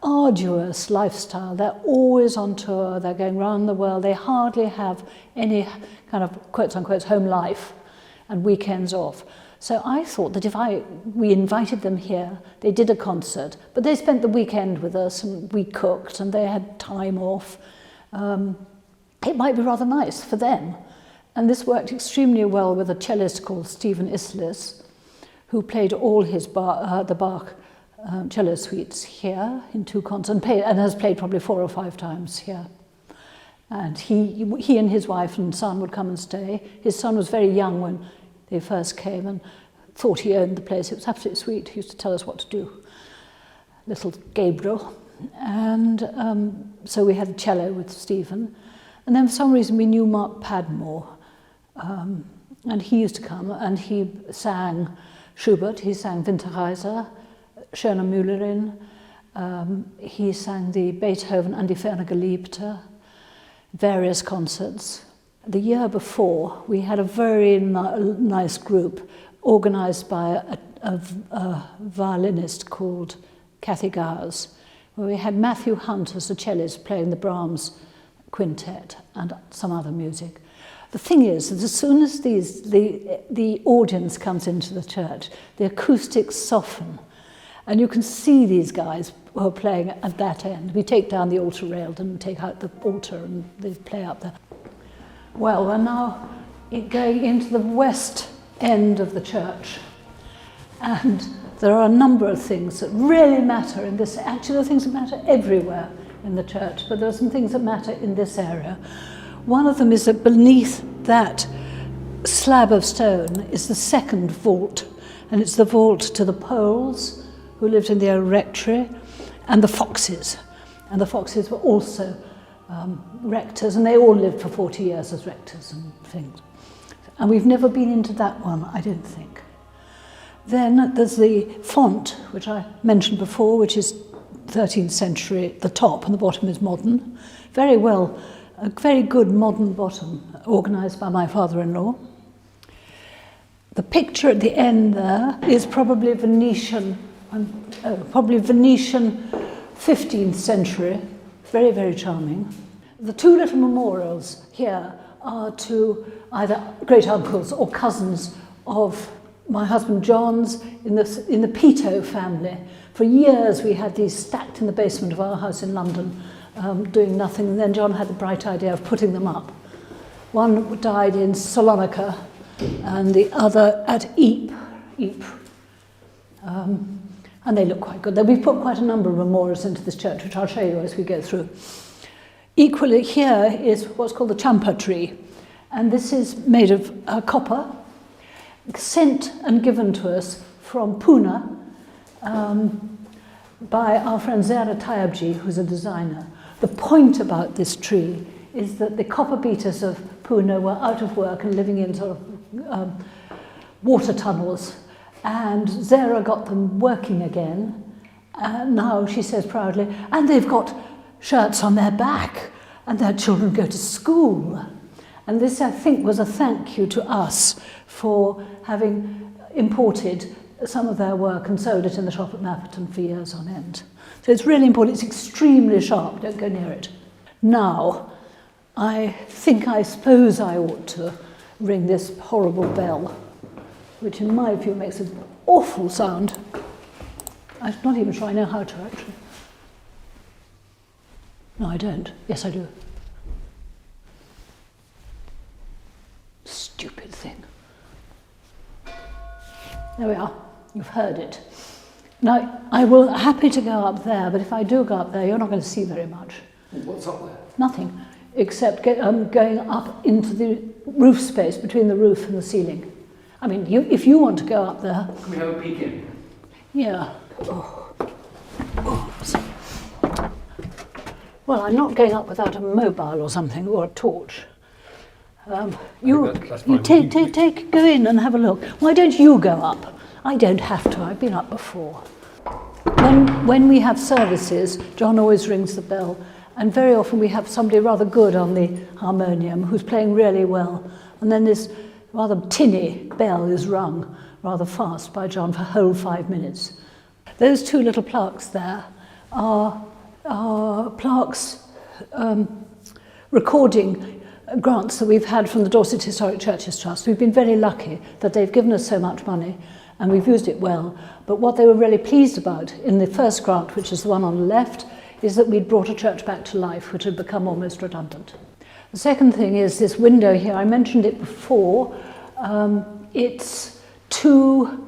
S6: arduous lifestyle. They're always on tour, they're going around the world, they hardly have any kind of quotes-unquote home life and weekends off. So I thought that if we invited them here, they did a concert, but they spent the weekend with us and we cooked and they had time off. It might be rather nice for them. And this worked extremely well with a cellist called Stephen Islis, who played all his the Bach cello suites here in 2 concerts, and has played probably 4 or 5 times here. And he and his wife and son would come and stay. His son was very young when they first came and thought he owned the place. It was absolutely sweet. He used to tell us what to do. Little Gabriel. And so we had a cello with Stephen. And then for some reason we knew Mark Padmore. And he used to come and he sang Schubert, he sang Winterreise, Schöne Müllerin, he sang the Beethoven and die ferne Geliebte, various concerts. The year before we had a very nice group organised by a violinist called Kathy Gowers, where we had Matthew Hunt as a cellist playing the Brahms quintet and some other music. The thing is that as soon as the audience comes into the church, the acoustics soften. And you can see these guys who are playing at that end. We take down the altar rail and take out the altar and they play up there. Well, we're now going into the west end of the church. And there are a number of things that really matter in this. Actually, there are things that matter everywhere in the church, but there are some things that matter in this area. One of them is that beneath that slab of stone is the second vault, and it's the vault to the Poles, who lived in the old rectory, and the Foxes. And the Foxes were also rectors, and they all lived for 40 years as rectors and things. And we've never been into that one, I don't think. Then there's the font, which I mentioned before, which is 13th century at the top, and the bottom is modern. Very well. A very good modern bottom, organised by my father-in-law. The picture at the end there is probably Venetian 15th century, very, very charming. The 2 little memorials here are to either great-uncles or cousins of my husband John's in the Peacock family. For years we had these stacked in the basement of our house in London, doing nothing, and then John had the bright idea of putting them up. One died in Salonika and the other at Ypres. And they look quite good. We've put quite a number of memorials into this church, which I'll show you as we go through. Equally here is what's called the champa tree, and this is made of copper, sent and given to us from Pune, by our friend Zara Tayabji, who's a designer. The point about this tree is that the copper beaters of Pune were out of work and living in sort of water tunnels, and Zara got them working again. Now, she says proudly, and they've got shirts on their back, and their children go to school. And this, I think, was a thank you to us for having imported some of their work and sold it in the shop at Mapperton for years on end. So it's really important. It's extremely sharp. Don't go near it. Now, I suppose I ought to ring this horrible bell, which in my view makes an awful sound. I'm not even sure I know how to, actually. No, I don't. Yes, I do. Stupid thing. There we are. You've heard it. Now, I will happy to go up there, but if I do go up there, you're not going to see very much.
S4: What's up there?
S6: Nothing, except going up into the roof space between the roof and the ceiling. I mean, if you want to go up there...
S4: Can we have a peek in?
S6: Yeah. Oh. Oops. Well, I'm not going up without a mobile or something, or a torch. That's fine. Go in and have a look. Why don't you go up? I don't have to, I've been up before. When we have services, John always rings the bell, and very often we have somebody rather good on the harmonium who's playing really well, and then this rather tinny bell is rung rather fast by John for a whole 5 minutes. Those two little plaques there are plaques recording grants that we've had from the Dorset Historic Churches Trust. We've been very lucky that they've given us so much money and we've used it well. But what they were really pleased about in the first grant, which is the one on the left, is that we'd brought a church back to life, which had become almost redundant. The second thing is this window here. I mentioned it before. It's to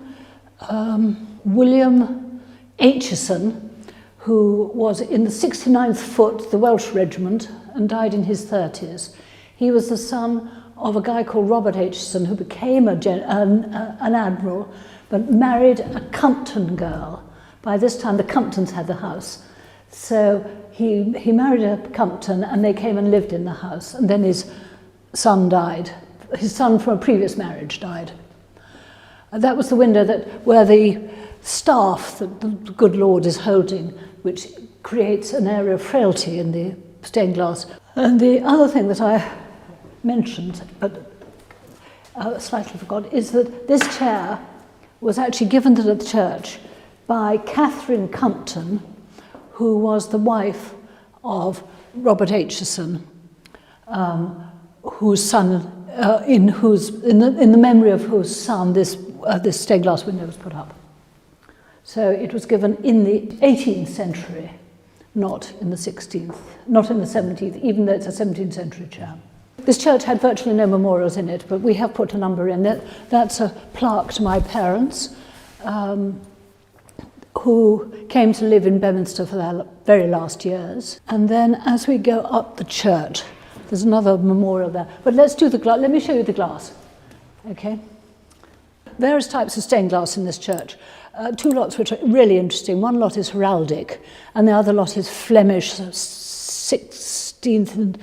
S6: William Aitchison, who was in the 69th Foot, the Welsh Regiment, and died in his 30s. He was the son of a guy called Robert Aitchison, who became an admiral, but married a Compton girl. By this time, the Comptons had the house. So he married a Compton, and they came and lived in the house. And then his son died. His son from a previous marriage died. That was the window where the staff that the good Lord is holding, which creates an area of frailty in the stained glass. And the other thing that I mentioned, but slightly forgot, is that this chair was actually given to the church by Catherine Compton, who was the wife of Robert Aitchison, whose son, in the memory of whose son this stained glass window was put up. So it was given in the 18th century, not in the 16th, not in the 17th, even though it's a 17th century chair. This church had virtually no memorials in it, but we have put a number in. That's a plaque to my parents, who came to live in Bedminster for their very last years. And then as we go up the church, there's another memorial there. But let's do the glass. Let me show you the glass. Okay? Various types of stained glass in this church. Two lots which are really interesting. One lot is heraldic, and the other lot is Flemish, 16th and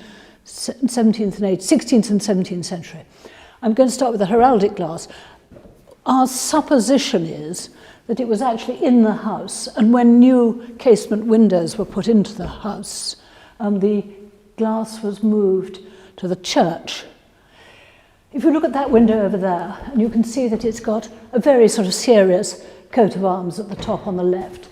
S6: 17th and 16th and 17th century. I'm going to start with the heraldic glass. Our supposition is that it was actually in the house, and when new casement windows were put into the house, the glass was moved to the church. If you look at that window over there, and you can see that it's got a very sort of serious coat of arms at the top on the left.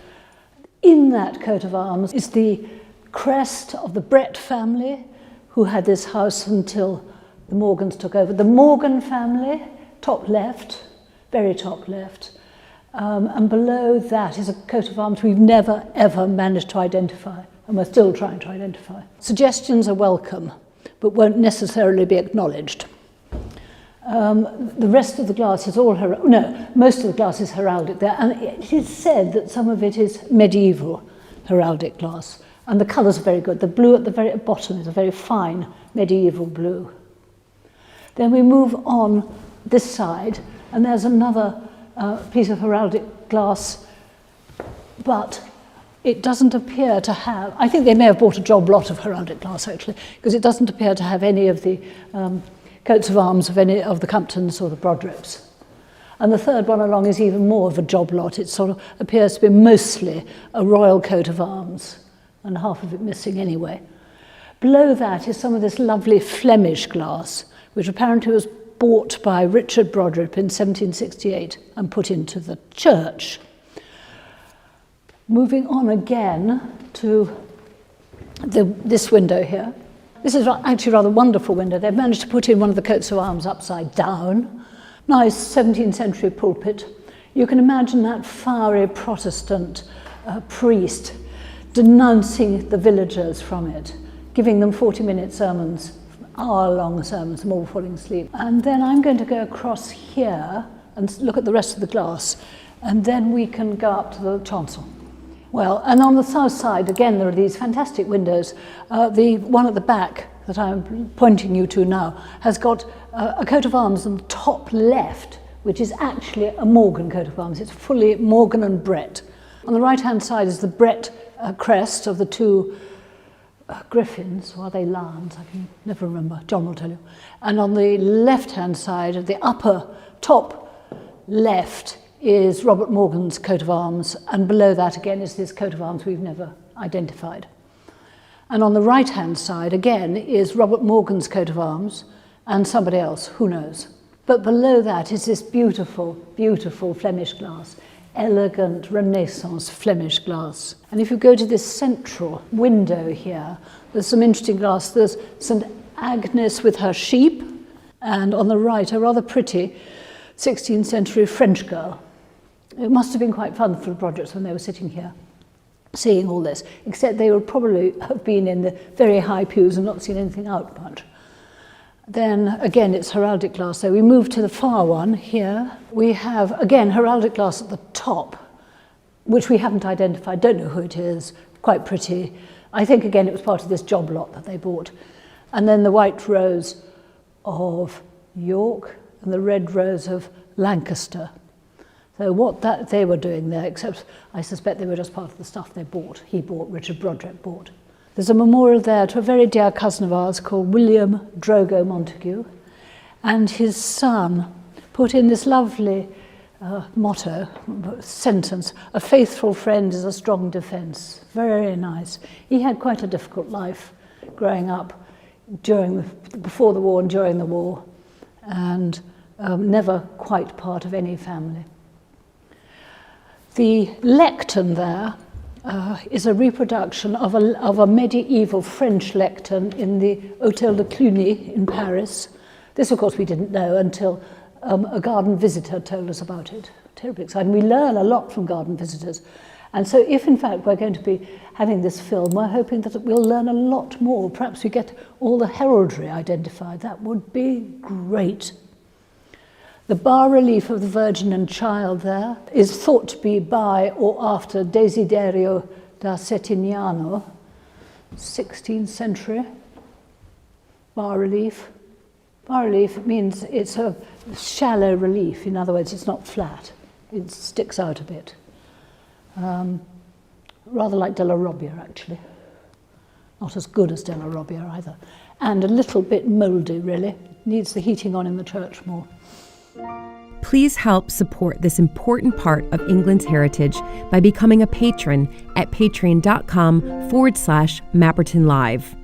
S6: In that coat of arms is the crest of the Brett family, who had this house until the Morgans took over. The Morgan family, top left, very top left, and below that is a coat of arms we've never, ever managed to identify, and we're still trying to identify. Suggestions are welcome, but won't necessarily be acknowledged. The rest of the glass is all most of the glass is heraldic there, and it is said that some of it is medieval heraldic glass, and the colours are very good. The blue at the very bottom is a very fine medieval blue. Then we move on this side, and there's another piece of heraldic glass, but it doesn't appear to have, I think they may have bought a job lot of heraldic glass actually, because it doesn't appear to have any of the coats of arms of any of the Comptons or the Brodripps. And the third one along is even more of a job lot. It sort of appears to be mostly a royal coat of arms, and half of it missing anyway. Below that is some of this lovely Flemish glass, which apparently was bought by Richard Brodripp in 1768 and put into the church. Moving on again to this window here. This is actually a rather wonderful window. They've managed to put in one of the coats of arms upside down. Nice 17th century pulpit. You can imagine that fiery Protestant priest denouncing the villagers from it, giving them 40-minute sermons, hour-long sermons, them all falling asleep. And then I'm going to go across here and look at the rest of the glass, and then we can go up to the chancel. Well, and on the south side, again, there are these fantastic windows. The one at the back that I'm pointing you to now has got a coat of arms on the top left, which is actually a Morgan coat of arms. It's fully Morgan and Brett. On the right-hand side is the Brett crest of the two griffins, or are they lions? I can never remember. John will tell you. And on the left-hand side, of the upper top left, is Robert Morgan's coat of arms, and below that again is this coat of arms we've never identified. And on the right-hand side again is Robert Morgan's coat of arms and somebody else, who knows. But below that is this beautiful, beautiful Flemish glass, elegant Renaissance Flemish glass. And if you go to this central window here, there's some interesting glass. There's St. Agnes with her sheep, and on the right a rather pretty 16th century French girl. It must have been quite fun for the Brodripps when they were sitting here seeing all this, except they would probably have been in the very high pews and not seen anything out much. Then again it's heraldic glass. So we move to the far one here. We have again heraldic glass at the top, which we haven't identified, don't know who it is, quite pretty. I think again it was part of this job lot that they bought. And then the white rose of York and the red rose of Lancaster. So what they were doing there, except I suspect they were just part of the stuff they bought. He bought, Richard Brodripp bought. There's a memorial there to a very dear cousin of ours called William Drogo Montague, and his son put in this lovely motto, sentence, "A faithful friend is a strong defence." Very nice. He had quite a difficult life growing up before the war and during the war, and never quite part of any family. The lectern there is a reproduction of a medieval French lectern in the Hôtel de Cluny in Paris. This, of course, we didn't know until a garden visitor told us about it. Terribly exciting. We learn a lot from garden visitors. And so if, in fact, we're going to be having this film, we're hoping that we'll learn a lot more. Perhaps we get all the heraldry identified. That would be great. The bas-relief of the Virgin and Child there is thought to be by or after Desiderio da Settignano, 16th century bas-relief. Bas-relief means it's a shallow relief. In other words, it's not flat. It sticks out a bit. Rather like Della Robbia, actually. Not as good as Della Robbia either. And a little bit mouldy, really. Needs the heating on in the church more.
S7: Please help support this important part of England's heritage by becoming a patron at patreon.com/Mapperton Live.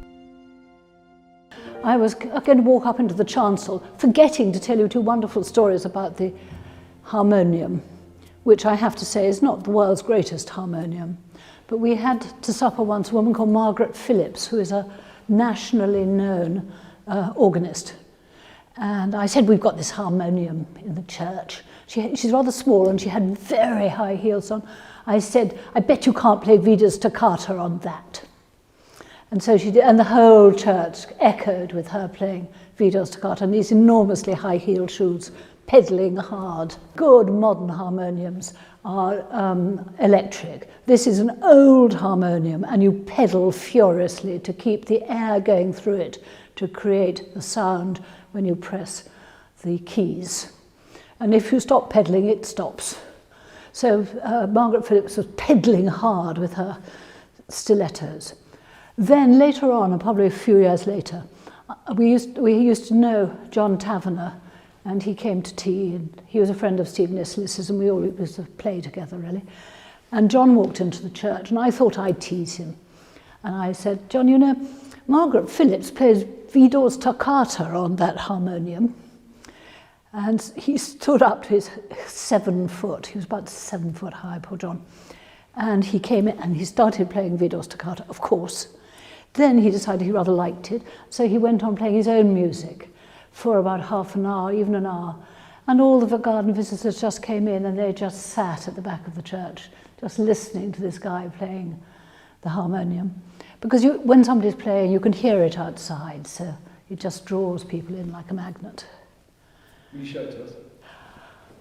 S6: I was going to walk up into the chancel, forgetting to tell you two wonderful stories about the harmonium, which I have to say is not the world's greatest harmonium. But we had to supper once a woman called Margaret Phillips, who is a nationally known organist. And I said, we've got this harmonium in the church. She's rather small and she had very high heels on. I said, I bet you can't play Vida's Toccata on that. And so she did, and the whole church echoed with her playing Vida's Toccata and these enormously high-heeled shoes, pedaling hard. Good modern harmoniums are electric. This is an old harmonium and you pedal furiously to keep the air going through it to create the sound when you press the keys. And if you stop pedaling, it stops. So Margaret Phillips was pedaling hard with her stilettos. Then later on, and probably a few years later, we used to know John Taverner, and he came to tea, and he was a friend of Stephen Islis's, and we all used to play together, really. And John walked into the church, and I thought I'd tease him. And I said, John, you know, Margaret Phillips plays Vidor's toccata on that harmonium. And he stood up to his 7 foot. He was about 7 foot high, poor John. And he came in and he started playing Vidor's toccata, of course. Then he decided he rather liked it, so he went on playing his own music for about half an hour, even an hour. And all the garden visitors just came in and they just sat at the back of the church, just listening to this guy playing the harmonium. Because when somebody's playing, you can hear it outside, so it just draws people in like a magnet.
S4: Will you show it to us?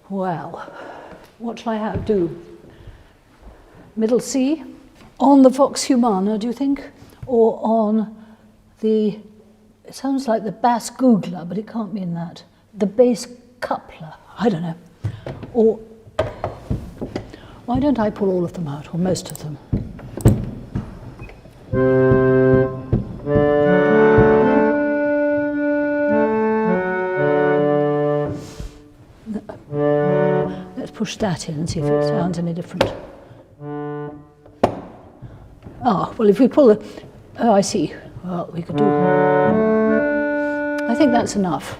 S6: Well, what shall I do? Middle C? On the Vox Humana, do you think? Or on the, it sounds like the bass googler, but it can't mean that. The bass coupler, I don't know. Or, why don't I pull all of them out, or most of them? Let's push that in and see if it sounds any different. Ah, well, if we pull the... Oh, I see. Well, we could do... I think that's enough.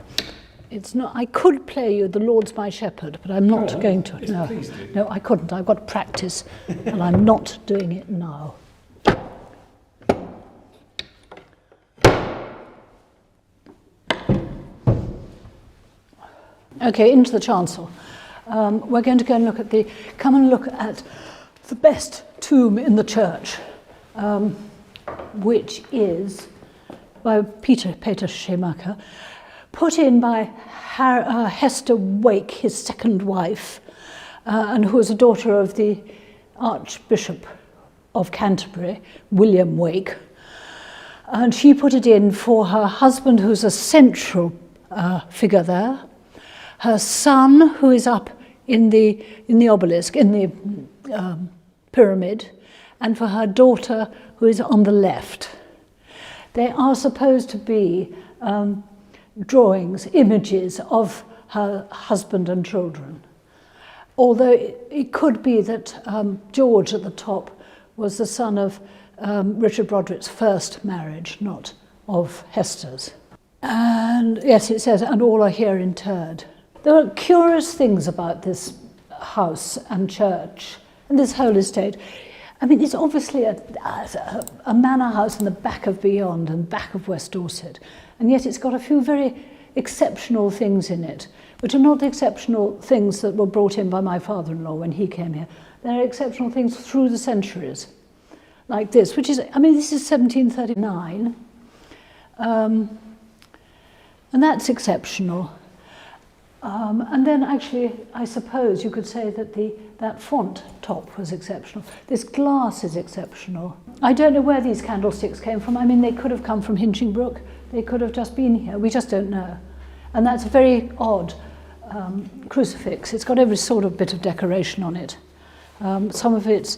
S6: It's not... I could play you The Lord's My Shepherd, but I'm not going to. No, no, I couldn't. I've got practice, and I'm not doing it now. Okay, into the chancel. We're going to go and come and look at the best tomb in the church, which is by Peter Schumacher, put in by Hester Wake, his second wife, and who was a daughter of the Archbishop of Canterbury, William Wake. And she put it in for her husband, who's a central figure there, her son, who is up in the obelisk, in the pyramid, and for her daughter, who is on the left. They are supposed to be drawings, images of her husband and children. Although it could be that George at the top was the son of Richard Broderick's first marriage, not of Hester's. And yes, it says, and all are here interred. There are curious things about this house and church and this whole estate. I mean, it's obviously a manor house in the back of Beyond and back of West Dorset, and yet it's got a few very exceptional things in it, which are not the exceptional things that were brought in by my father-in-law when he came here. They're exceptional things through the centuries, like this, which is, I mean, this is 1739, and that's exceptional. And then actually, I suppose you could say that that font top was exceptional. This glass is exceptional. I don't know where these candlesticks came from. I mean, they could have come from Hinchingbrook. They could have just been here. We just don't know. And that's a very odd crucifix. It's got every sort of bit of decoration on it. Some of it's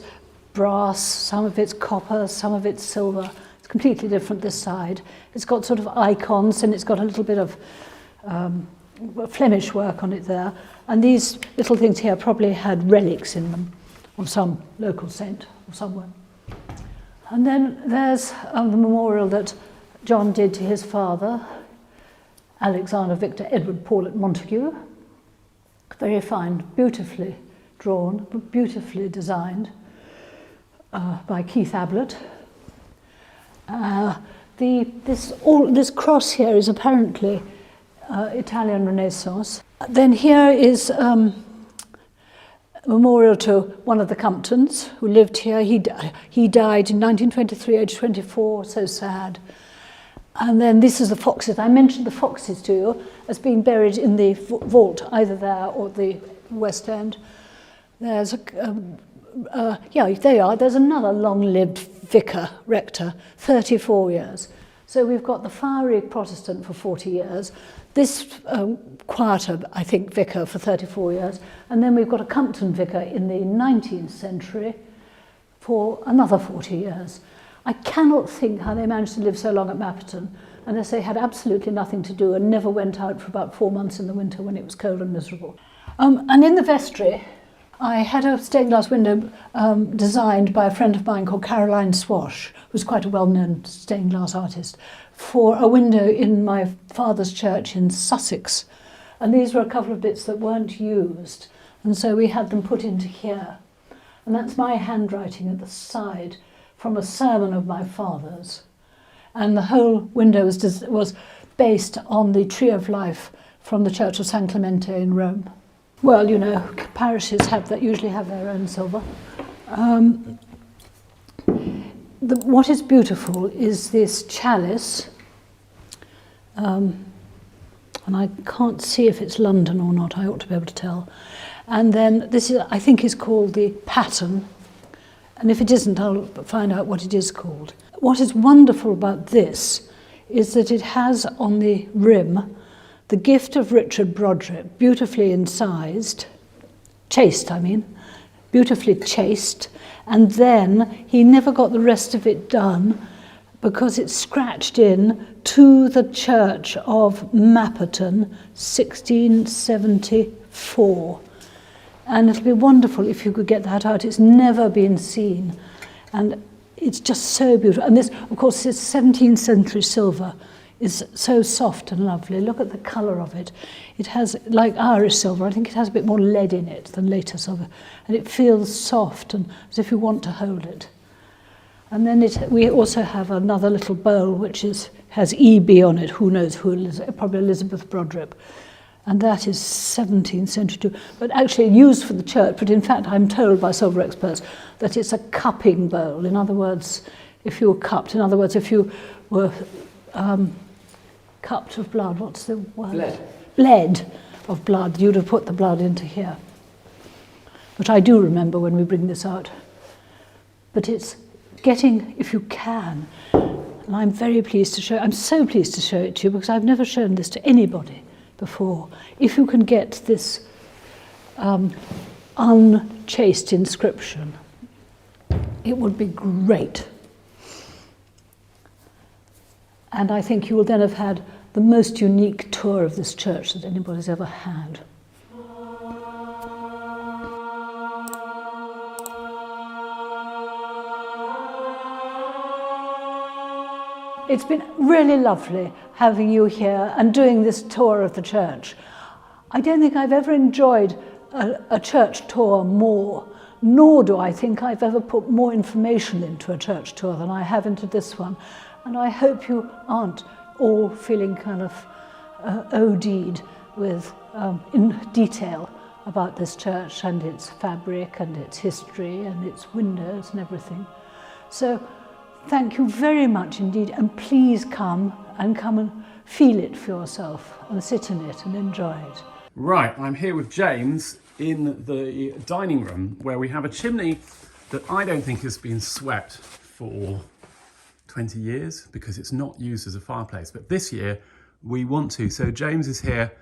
S6: brass, some of it's copper, some of it's silver. It's completely different this side. It's got sort of icons, and it's got a little bit of Flemish work on it there, and these little things here probably had relics in them of some local saint or someone. And then there's the memorial that John did to his father, Alexander Victor Edward Paulet Montague. Very fine, beautifully drawn, beautifully designed by Keith Ablett. This cross here is apparently Italian Renaissance. Then here is a memorial to one of the Comptons who lived here. He died in 1923, age 24, so sad. And then this is the foxes. I mentioned the foxes to you as being buried in the vault, either there or the West End. There's yeah, they are. There's another long-lived vicar, rector, 34 years. So we've got the fiery Protestant for 40 years, this quieter, I think, vicar for 34 years, and then we've got a Compton vicar in the 19th century for another 40 years. I cannot think how they managed to live so long at Mapperton, unless they had absolutely nothing to do and never went out for about 4 months in the winter when it was cold and miserable. And in the vestry, I had a stained glass window designed by a friend of mine called Caroline Swash, who's quite a well-known stained glass artist, for a window in my father's church in Sussex. And these were a couple of bits that weren't used, and so we had them put into here. And that's my handwriting at the side from a sermon of my father's. And the whole window was based on the Tree of Life from the Church of San Clemente in Rome. Well, you know, parishes usually have their own silver. What is beautiful is this chalice, and I can't see if it's London or not, I ought to be able to tell. And then this is, I think, is called the pattern, and if it isn't, I'll find out what it is called. What is wonderful about this is that it has on the rim the gift of Richard Brodrick, beautifully incised, chased I mean, beautifully chased, and then he never got the rest of it done because it's scratched in to the church of Mapperton, 1674. And it'll be wonderful if you could get that out. It's never been seen. And it's just so beautiful. And this, of course, this 17th century silver is so soft and lovely. Look at the colour of it. It has, like Irish silver, I think it has a bit more lead in it than later silver. And it feels soft and as if you want to hold it. And then we also have another little bowl which has EB on it. Who knows who, probably Elizabeth Brodrick. And that is 17th century too. But actually used for the church. But in fact, I'm told by silver experts that it's a cupping bowl. In other words, if you were cupped, in other words, if you were cupped of blood, what's the word? Bled of blood, you'd have put the blood into here. But I do remember when we bring this out. But it's getting, if you can, and I'm very pleased to show, I'm so pleased to show it to you because I've never shown this to anybody before. If you can get this unchased inscription, it would be great. And I think you will then have had the most unique tour of this church that anybody's ever had. It's been really lovely having you here and doing this tour of the church. I don't think I've ever enjoyed a church tour more, nor do I think I've ever put more information into a church tour than I have into this one. And I hope you aren't all feeling kind of OD'd with in detail about this church and its fabric and its history and its windows and everything. So thank you very much indeed, and please come and feel it for yourself and sit in it and enjoy it.
S3: Right, I'm here with James in the dining room where we have a chimney that I don't think has been swept for 20 years because it's not used as a fireplace, but this year we want to. So James is here,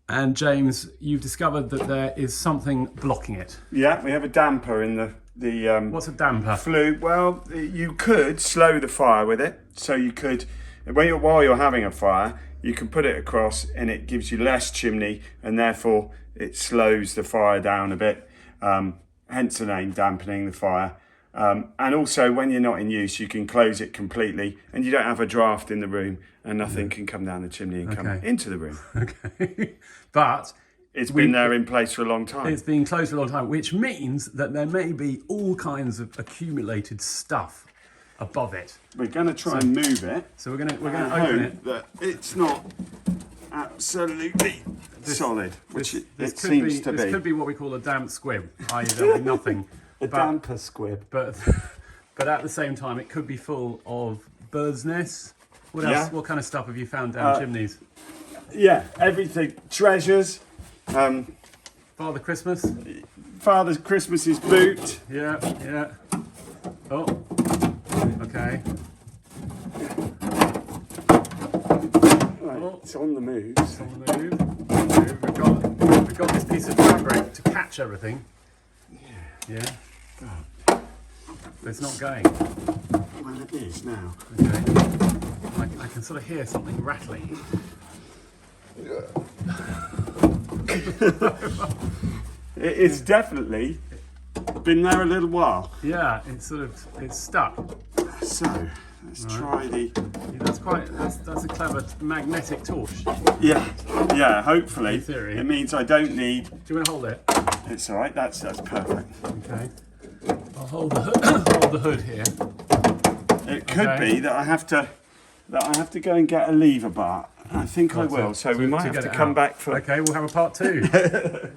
S3: and James, you've discovered that there is something blocking it.
S8: Yeah, we have a damper in the
S3: what's a damper?
S8: Flue. Well, you could slow the fire with it. So you could, while you're having a fire, you can put it across and it gives you less chimney and therefore it slows the fire down a bit. Hence the name, dampening the fire. And also when you're not in use, you can close it completely and you don't have a draft in the room and nothing can come down the chimney and come into the room.
S3: Okay. But
S8: it's been there in place for a long time.
S3: It's been closed for a long time, which means that there may be all kinds of accumulated stuff above it.
S8: We're going to try and move it.
S3: So we're going to open it.
S8: That it's not absolutely solid, which it seems to be.
S3: This could be what we call a damp squib, i.e. there'll be nothing.
S8: A damper squib.
S3: But at the same time, it could be full of birds' nests. What else?
S8: Yeah.
S3: What kind of stuff have you found down chimneys?
S8: Yeah, everything. Treasures.
S3: Father Christmas.
S8: Father Christmas's boot.
S3: Yeah. Oh, okay.
S8: It's on the move.
S3: It's on the move. We've got this piece of fabric to catch everything. Yeah. But it's not going.
S8: Well, it is now.
S3: Okay. I can sort of hear something rattling.
S8: It's definitely been there a little while.
S3: Yeah, it's stuck.
S8: So let's try the.
S3: Yeah, that's a clever magnetic torch.
S8: Yeah. Hopefully,
S3: In theory.
S8: it means I don't need.
S3: Do you want to hold it?
S8: It's all right. That's perfect.
S3: Okay. I'll hold the hood here.
S8: It could
S3: Okay.
S8: be that I have to go and get a lever bar. I think I will. So we might have to come back for.
S3: Okay, we'll have a part 2.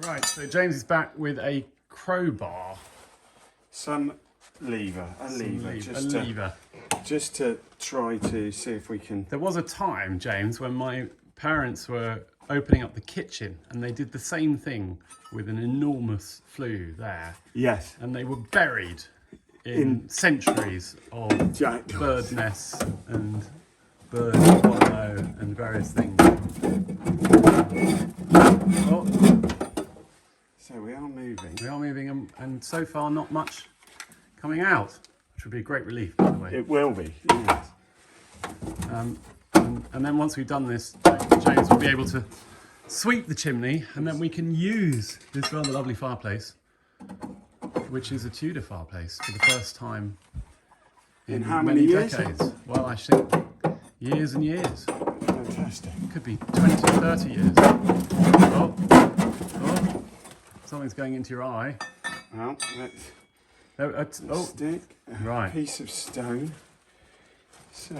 S3: Right. So James is back with a crowbar.
S8: Some lever, a lever, just to try to see if we can.
S3: There was a time, James, when my parents were opening up the kitchen and they did the same thing with an enormous flue there.
S8: Yes.
S3: And they were buried in centuries of
S8: Jackdaws.
S3: bird nests and bird wallow and various things. Oh,
S8: So we are moving.
S3: we are moving and so far not much coming out, which would be a great relief, by the way.
S8: It will be. Yes.
S3: And then once we've done this, James will be able to sweep the chimney, and then we can use this rather lovely fireplace, which is a Tudor fireplace for the first time
S8: In how many years?
S3: decades. Well, I think years and years.
S8: Fantastic.
S3: Could be 20, 30 years. Oh, something's going into your eye.
S8: Well, let's stick a
S3: Right.
S8: piece of stone. So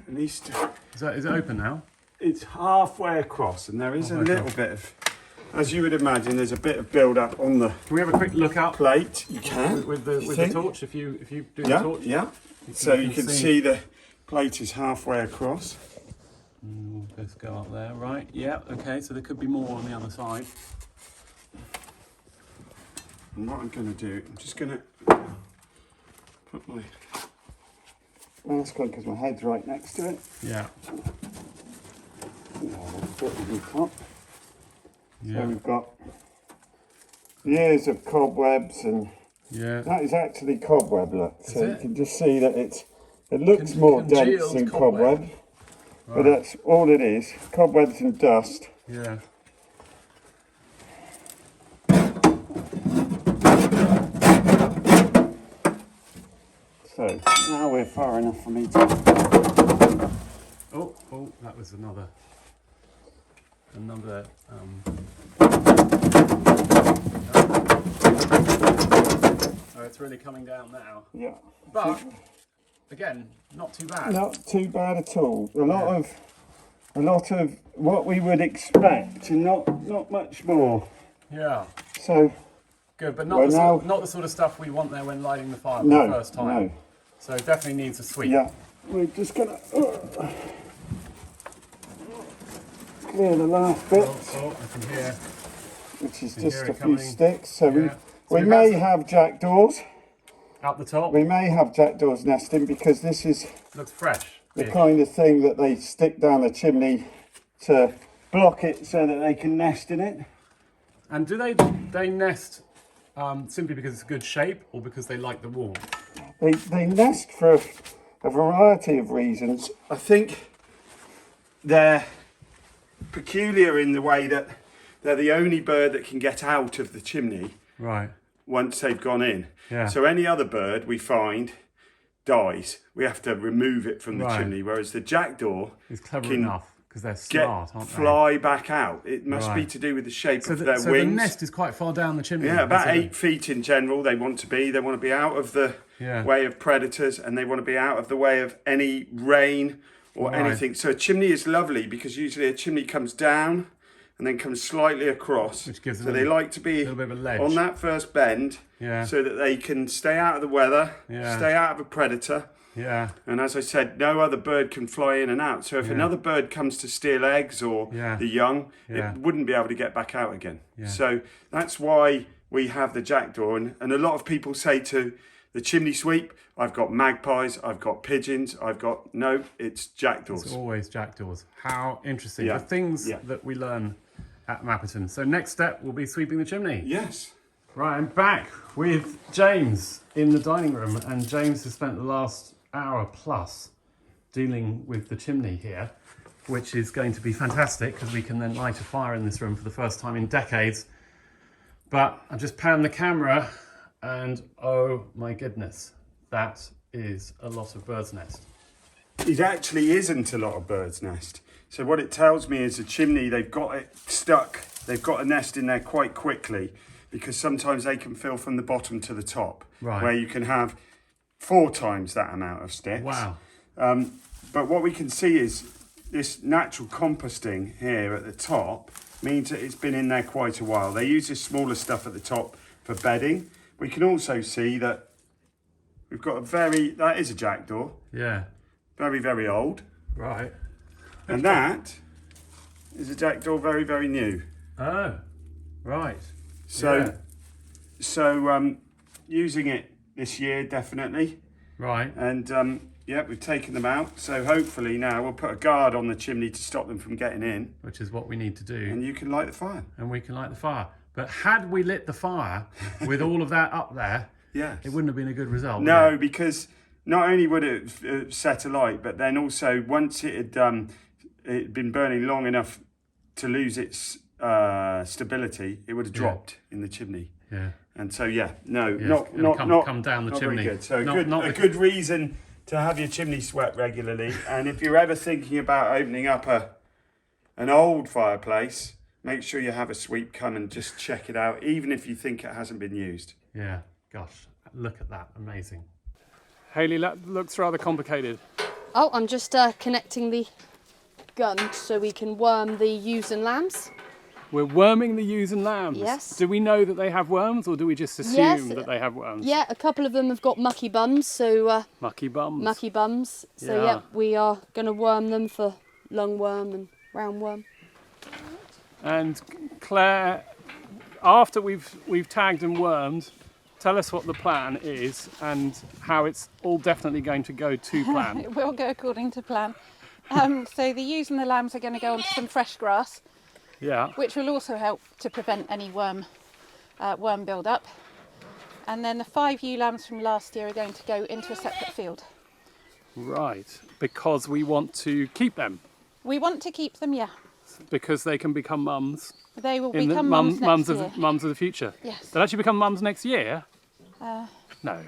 S8: at least
S3: Is it open now?
S8: it's halfway across, and there is a
S3: Halfway
S8: little bit of, as you would imagine, there's a bit of build up on the
S3: Can we have a quick look out
S8: plate. You can
S3: with the
S8: think?
S3: torch? If you do the
S8: Yeah,
S3: torch.
S8: yeah. So you can see the plate is halfway across.
S3: Let's go up there. Right. Yeah. Okay. So there could be more on the other side.
S8: And what I'm going to do, I'm just going to put my. Well, that's good because my head's right next to it.
S3: Yeah.
S8: Put it on top.
S3: Yeah.
S8: So we've got years of cobwebs, and
S3: Yeah.
S8: that is actually cobweb. Look, so you
S3: it?
S8: can just see that it looks more dense
S3: Congealed
S8: than
S3: cobweb.
S8: cobweb, but that's all it is. Cobwebs and dust.
S3: Yeah.
S8: So now we're far enough for me to.
S3: Oh, that was another. Oh, it's really coming down now.
S8: Yeah.
S3: But again, not too bad.
S8: Not too bad at all. A lot of what we would expect, and not much more.
S3: Yeah.
S8: So
S3: Good, but
S8: Well,
S3: not the sort of stuff we want there when lighting the fire for
S8: no,
S3: the first time.
S8: no.
S3: So it definitely needs a sweep.
S8: Yeah, we're just gonna clear the last bit,
S3: Oh, I can hear.
S8: which is
S3: can
S8: just
S3: hear
S8: a
S3: it
S8: few
S3: coming.
S8: sticks. So
S3: Yeah.
S8: we
S3: So
S8: we
S3: we've
S8: may
S3: got-
S8: have jackdaws.
S3: Out the top.
S8: We may have jackdaws nesting because this is
S3: Looks fresh.
S8: the
S3: Ish.
S8: kind of thing that they stick down the chimney to block it so that they can nest in it.
S3: And do they nest simply because it's a good shape, or because they like the warmth?
S8: They nest for a variety of reasons. I think they're peculiar in the way that they're the only bird that can get out of the chimney
S3: Right.
S8: once they've gone in.
S3: Yeah.
S8: So any other bird we find dies. We have to remove it from the
S3: Right.
S8: chimney, whereas the jackdaw
S3: It's clever
S8: can
S3: enough because they're
S8: get
S3: smart, aren't
S8: fly back out. It must be
S3: Right.
S8: to do with the shape
S3: they?
S8: of their
S3: So
S8: wings.
S3: the nest is quite far down the chimney.
S8: Yeah, about
S3: That's it.
S8: 8 feet in general. They want to be. They want to be out of the
S3: Yeah.
S8: way of predators, and they want to be out of the way of any rain or
S3: Right.
S8: anything. So a chimney is lovely because usually a chimney comes down and then comes slightly across.
S3: Which gives
S8: so
S3: them
S8: they
S3: a
S8: like to be
S3: little bit of a ledge.
S8: on that first bend,
S3: Yeah.
S8: so that they can stay out of the weather,
S3: Yeah.
S8: stay out of a predator.
S3: Yeah.
S8: And as I said, no other bird can fly in and out. So if
S3: Yeah.
S8: another bird comes to steal eggs or
S3: Yeah.
S8: the young,
S3: Yeah.
S8: it wouldn't be able to get back out again.
S3: Yeah.
S8: So that's why we have the jackdaw. And a lot of people say to the chimney sweep, I've got magpies, I've got pigeons, it's jackdaws.
S3: It's always jackdaws. How interesting.
S8: Yeah.
S3: The things
S8: Yeah.
S3: that we learn at Mapperton. So next step will be sweeping the chimney.
S8: Yes.
S3: Right, I'm back with James in the dining room, and James has spent the last hour plus dealing with the chimney here, which is going to be fantastic because we can then light a fire in this room for the first time in decades. But I've just panned the camera and oh my goodness, that is a lot of bird's nest.
S8: It actually isn't a lot of bird's nest. So what it tells me is the chimney, they've got it stuck. They've got a nest in there quite quickly because sometimes they can fill from the bottom to the top,
S3: Right.
S8: where you can have 4 times that amount of sticks.
S3: Wow.
S8: But what we can see is this natural composting here at the top means that it's been in there quite a while. They use this smaller stuff at the top for bedding. We can also see that we've got that is a jackdaw,
S3: Yeah.
S8: very, very old.
S3: Right.
S8: And that is a jackdaw very, very new.
S3: Oh, right.
S8: So, using it this year, definitely.
S3: Right.
S8: And yeah, we've taken them out. So hopefully now we'll put a guard on the chimney to stop them from getting in.
S3: Which is what we need to do.
S8: And you can light the fire.
S3: And we can light the fire. But had we lit the fire with all of that up there,
S8: Yes.
S3: it wouldn't have been a good result. would
S8: No,
S3: it?
S8: because not only would it have set alight, but then also once it had been burning long enough to lose its stability, it would have dropped in the chimney.
S3: Yeah.
S8: And so not
S3: come down the
S8: not
S3: chimney.
S8: Very good. So
S3: Not
S8: a good reason to have your chimney swept regularly. And if you're ever thinking about opening up an old fireplace, make sure you have a sweep come and just check it out, even if you think it hasn't been used.
S3: Yeah. Gosh, look at that. Amazing. Hayley, that looks rather complicated.
S9: Oh, I'm just connecting the gun so we can worm the ewes and lambs.
S3: We're worming the ewes and lambs.
S9: Yes.
S3: Do we know that they have worms, or do we just assume that they have worms?
S9: Yeah, a couple of them have got mucky bums, so
S3: Mucky bums.
S9: mucky bums. So
S3: Yeah.
S9: yeah, we are going to worm them for lungworm and roundworm.
S3: And Claire, after we've tagged and wormed, tell us what the plan is and how it's all definitely going to go to plan.
S10: It will go according to plan. So the ewes and the lambs are going to go onto some fresh grass,
S3: Yeah.
S10: which will also help to prevent any worm build-up. And then the 5 ewe lambs from last year are going to go into a separate field.
S3: Right. Because we want to keep them.
S10: We want to keep them, yeah.
S3: Because they can become mums.
S10: They will
S3: In
S10: become
S3: the
S10: mums next year.
S3: mums of the future.
S10: Yes.
S3: They'll actually become mums next year? No.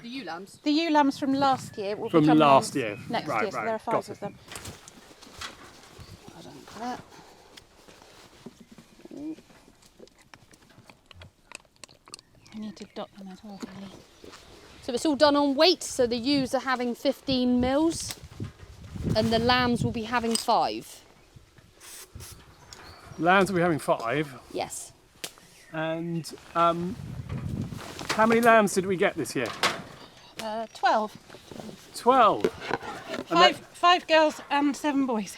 S9: The ewe lambs.
S10: The ewe lambs from last year will
S3: From
S10: become
S3: last
S10: mums
S3: year.
S10: next
S3: Right,
S10: year, so
S3: right.
S10: there are 5
S3: Got
S10: of
S3: it.
S10: them.
S9: Well done, Claire.
S10: I need to dot them at all, really.
S9: So it's all done on weight, so the ewes are having 15 mils and the lambs will be having 5.
S3: Lambs will be having 5.
S9: Yes.
S3: And how many lambs did we get this year?
S10: 12.
S3: 12. And,
S10: Five girls and 7 boys.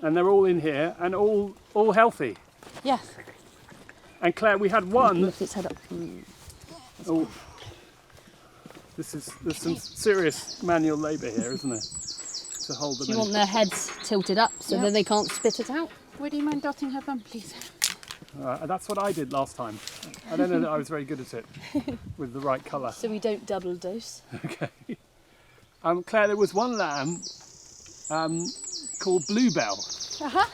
S3: and they're all in here and all healthy.
S10: Yes.
S3: And Claire, we had one.
S9: Lift its head up.
S3: Oh, there's some serious manual labour here, isn't there? To hold them
S9: You
S3: in.
S9: want their heads tilted up so that they can't spit it out.
S10: Would you mind dotting her bum, please?
S3: That's what I did last time. I don't know that I was very good at it with the right colour.
S9: So we don't double dose.
S3: Okay. Claire, there was one lamb called Bluebell.
S10: Uh-huh.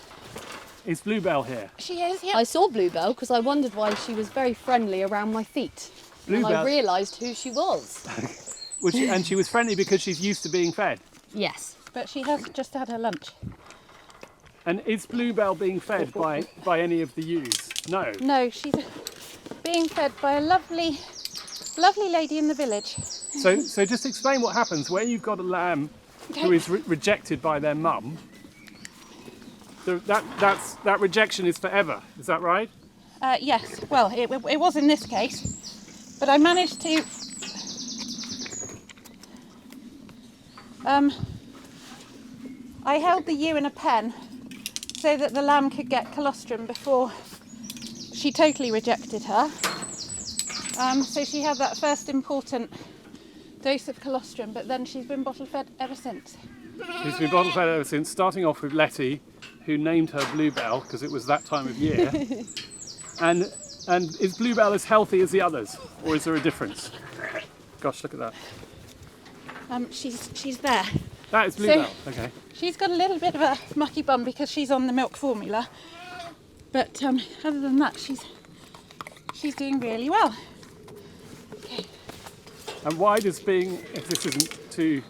S3: Is Bluebell here?
S10: She is, yeah.
S9: I saw Bluebell because I wondered why she was very friendly around my feet. And I
S3: Bluebell,
S9: realised who she was.
S3: and she was friendly because she's used to being fed.
S9: Yes.
S10: But she has just had her lunch.
S3: And is Bluebell being fed by any of the ewes? No.
S10: No, she's being fed by a lovely lady in the village.
S3: So just explain what happens where you've got a lamb who is rejected by their mum. That rejection is forever. Is that right?
S10: Yes, well, it was in this case, but I managed to I held the ewe in a pen so that the lamb could get colostrum before she totally rejected her. So she had that first important dose of colostrum, but then she's been bottle fed ever since.
S3: She's been bottle fed ever since, starting off with Letty, who named her Bluebell because it was that time of year. and is Bluebell as healthy as the others, or is there a difference? Gosh, look at that.
S10: She's there.
S3: That is Bluebell.
S10: So,
S3: okay.
S10: She's got a little bit of a mucky bum because she's on the milk formula, but other than that, she's doing really well. Okay.
S3: And why does being, if this isn't too...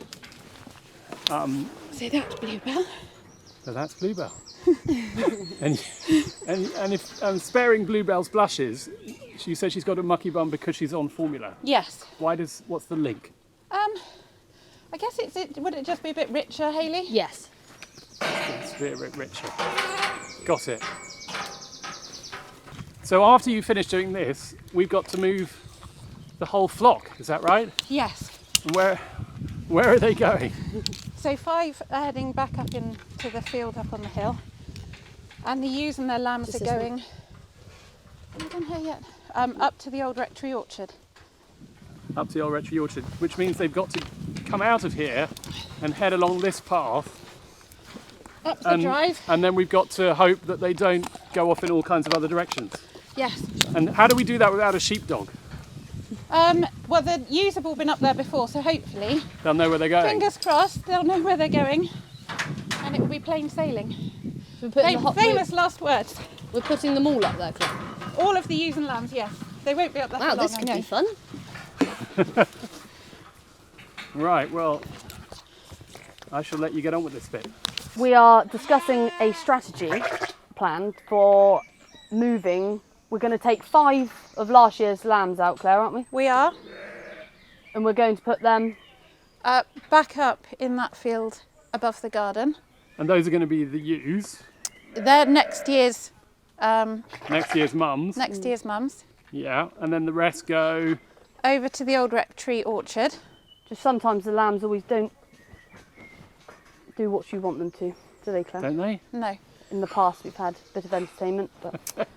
S10: So that's Bluebell.
S3: So that's Bluebell. and if sparing Bluebell's blushes, you said she's got a mucky bum because she's on formula.
S10: Yes.
S3: What's the link?
S10: I guess would it just be a bit richer, Hayley?
S9: Yes.
S3: It's a bit richer. Got it. So after you finish doing this, we've got to move the whole flock, is that right?
S10: Yes.
S3: And where are they going?
S10: So 5 are heading back up into the field up on the hill, and the ewes and their lambs are going. Have we done here yet? Up to the old rectory orchard.
S3: Up to the old rectory orchard, which means they've got to come out of here and head along this path.
S10: Up the drive.
S3: And then we've got to hope that they don't go off in all kinds of other directions.
S10: Yes.
S3: And how do we do that without a sheepdog?
S10: Well, the ewes have all been up there before, so hopefully,
S3: They'll know where they're going.
S10: fingers crossed, they'll know where they're going, and it will be plain sailing.
S9: So
S10: Famous last words.
S9: We're putting them all up there, Claire.
S10: All of the ewes and lambs, yes. They won't be up there
S9: Wow,
S10: for long,
S9: this could
S10: I know.
S9: be fun.
S3: Right, well, I shall let you get on with this bit.
S11: We are discussing a strategy plan for moving. We're going to take 5 of last year's lambs out, Claire, aren't we?
S10: We are.
S11: And we're going to put them...
S10: back up in that field above the garden.
S3: And those are going to be the ewes.
S10: They're next year's
S3: mums.
S10: Next year's mums.
S3: Yeah, and then the rest go...
S10: Over to the old rectory orchard.
S11: Just sometimes the lambs always don't do what you want them to, do they, Claire?
S3: Don't they?
S10: No.
S11: In the past we've had a bit of entertainment, but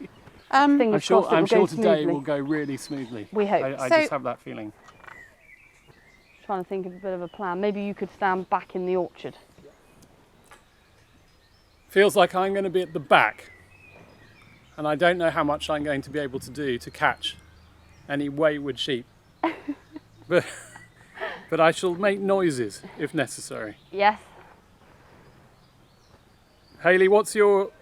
S3: I'm
S11: fingers
S3: sure
S11: crossed it will go
S3: today
S11: smoothly.
S3: will go really smoothly.
S11: We hope.
S3: I
S10: So-
S3: just have that feeling.
S11: Trying to think of a bit of a plan. Maybe you could stand back in the orchard.
S3: Feels like I'm going to be at the back, and I don't know how much I'm going to be able to do to catch any wayward sheep. But I shall make noises if necessary.
S11: Yes.
S3: Hayley, what's your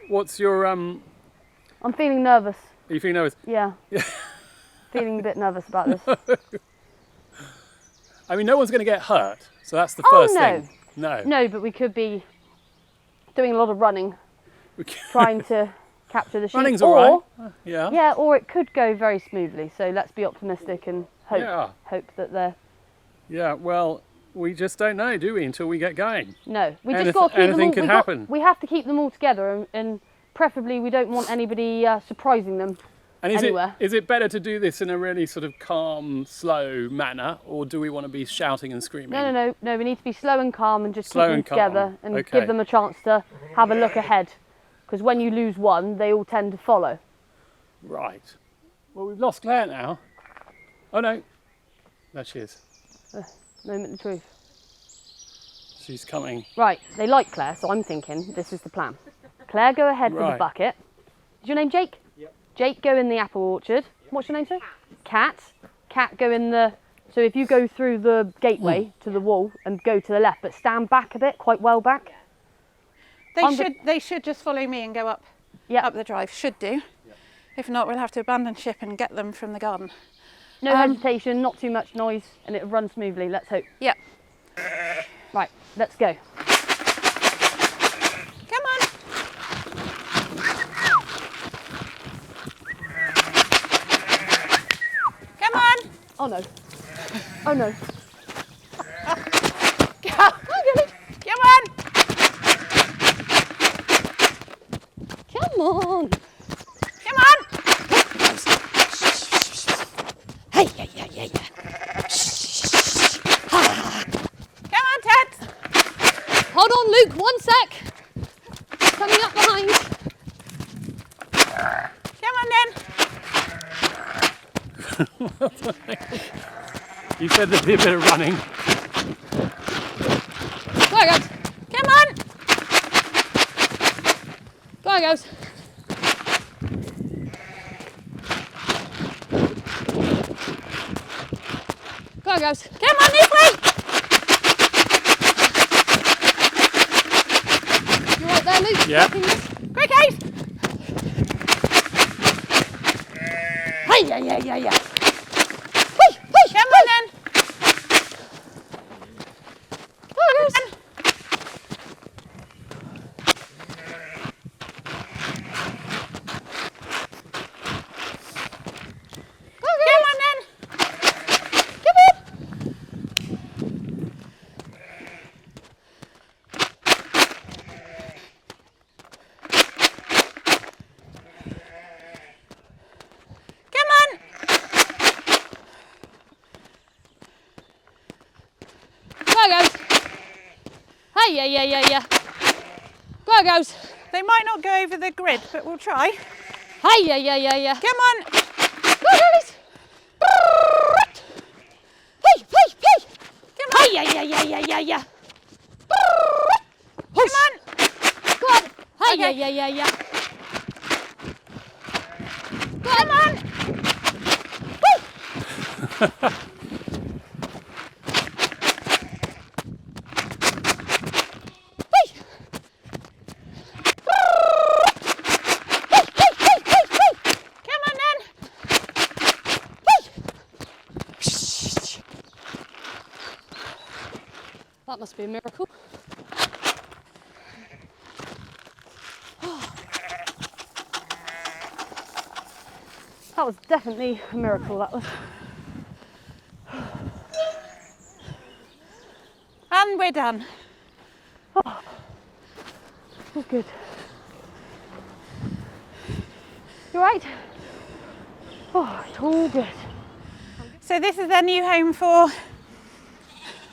S11: I'm feeling nervous.
S3: Are you feeling nervous?
S11: Yeah. Feeling a bit nervous about this.
S3: I mean, no one's going to get hurt, so that's the first thing. No.
S11: No, but we could be doing a lot of running, trying to capture the sheep.
S3: Running's all right. Yeah.
S11: Yeah, or it could go very smoothly. So let's be optimistic and hope that they're...
S3: Yeah, well, we just don't know, do we, until we get going?
S11: No, we just got to keep them all...
S3: Anything can happen.
S11: We have to keep them all together, and preferably we don't want anybody surprising them.
S3: And
S11: anywhere.
S3: is it better to do this in a really sort of calm, slow manner, or do we want to be shouting and screaming?
S11: No, we need to be slow and calm and just
S3: Slow
S11: keep them
S3: and calm.
S11: together and
S3: Okay.
S11: give them a chance to have a look ahead. Because when you lose one, they all tend to follow.
S3: Right. Well, we've lost Claire now. Oh no. There she is.
S11: Moment of truth.
S3: She's coming.
S11: Right, they like Claire, so I'm thinking this is the plan. Claire, go ahead with the
S3: Right.
S11: bucket. Is your name Jake?
S3: Yep.
S11: Jake, go in the apple orchard. What's your name, sir? Cat. Cat, go in the... So if you go through the gateway to the wall and go to the left, but stand back a bit, quite well back.
S10: They should just follow me and go up the drive. Should do. If not, we'll have to abandon ship and get them from the garden.
S11: No hesitation, not too much noise, and it'll run smoothly, let's hope.
S10: Yep.
S11: Right, let's go.
S10: Come on. Come on.
S11: Oh no. Oh no.
S10: Come on.
S9: Come on.
S10: Come on.
S9: Hey, yeah.
S10: Come on, Ted.
S9: Hold on, Luke, 1 sec. Coming up behind.
S10: Come on then.
S3: You said there'd be a bit of running.
S9: Go on, guys. Come on. Go on, guys. Go on, guys. Come on, this way. You right there, Luke?
S3: Yeah.
S9: Quick, guys. Hey, yeah.
S10: Come on then.
S9: Go on, guys.
S10: Come on then. Come on.
S9: Go on, guys. Hey, yeah. Go on, guys.
S10: They might not go over the grid, but we'll try.
S9: Hey, yeah.
S10: Come on.
S9: Go on, guys. Hey.
S10: Come on.
S9: Hey, yeah.
S10: Come on.
S9: Go on. Hey,
S10: Okay.
S9: yeah. Go
S10: Come on. Come on then.
S9: That must be a miracle. That was definitely a miracle, that was.
S10: And we're done.
S9: Oh, good. You right? Oh, it's all good.
S10: So this is their new home for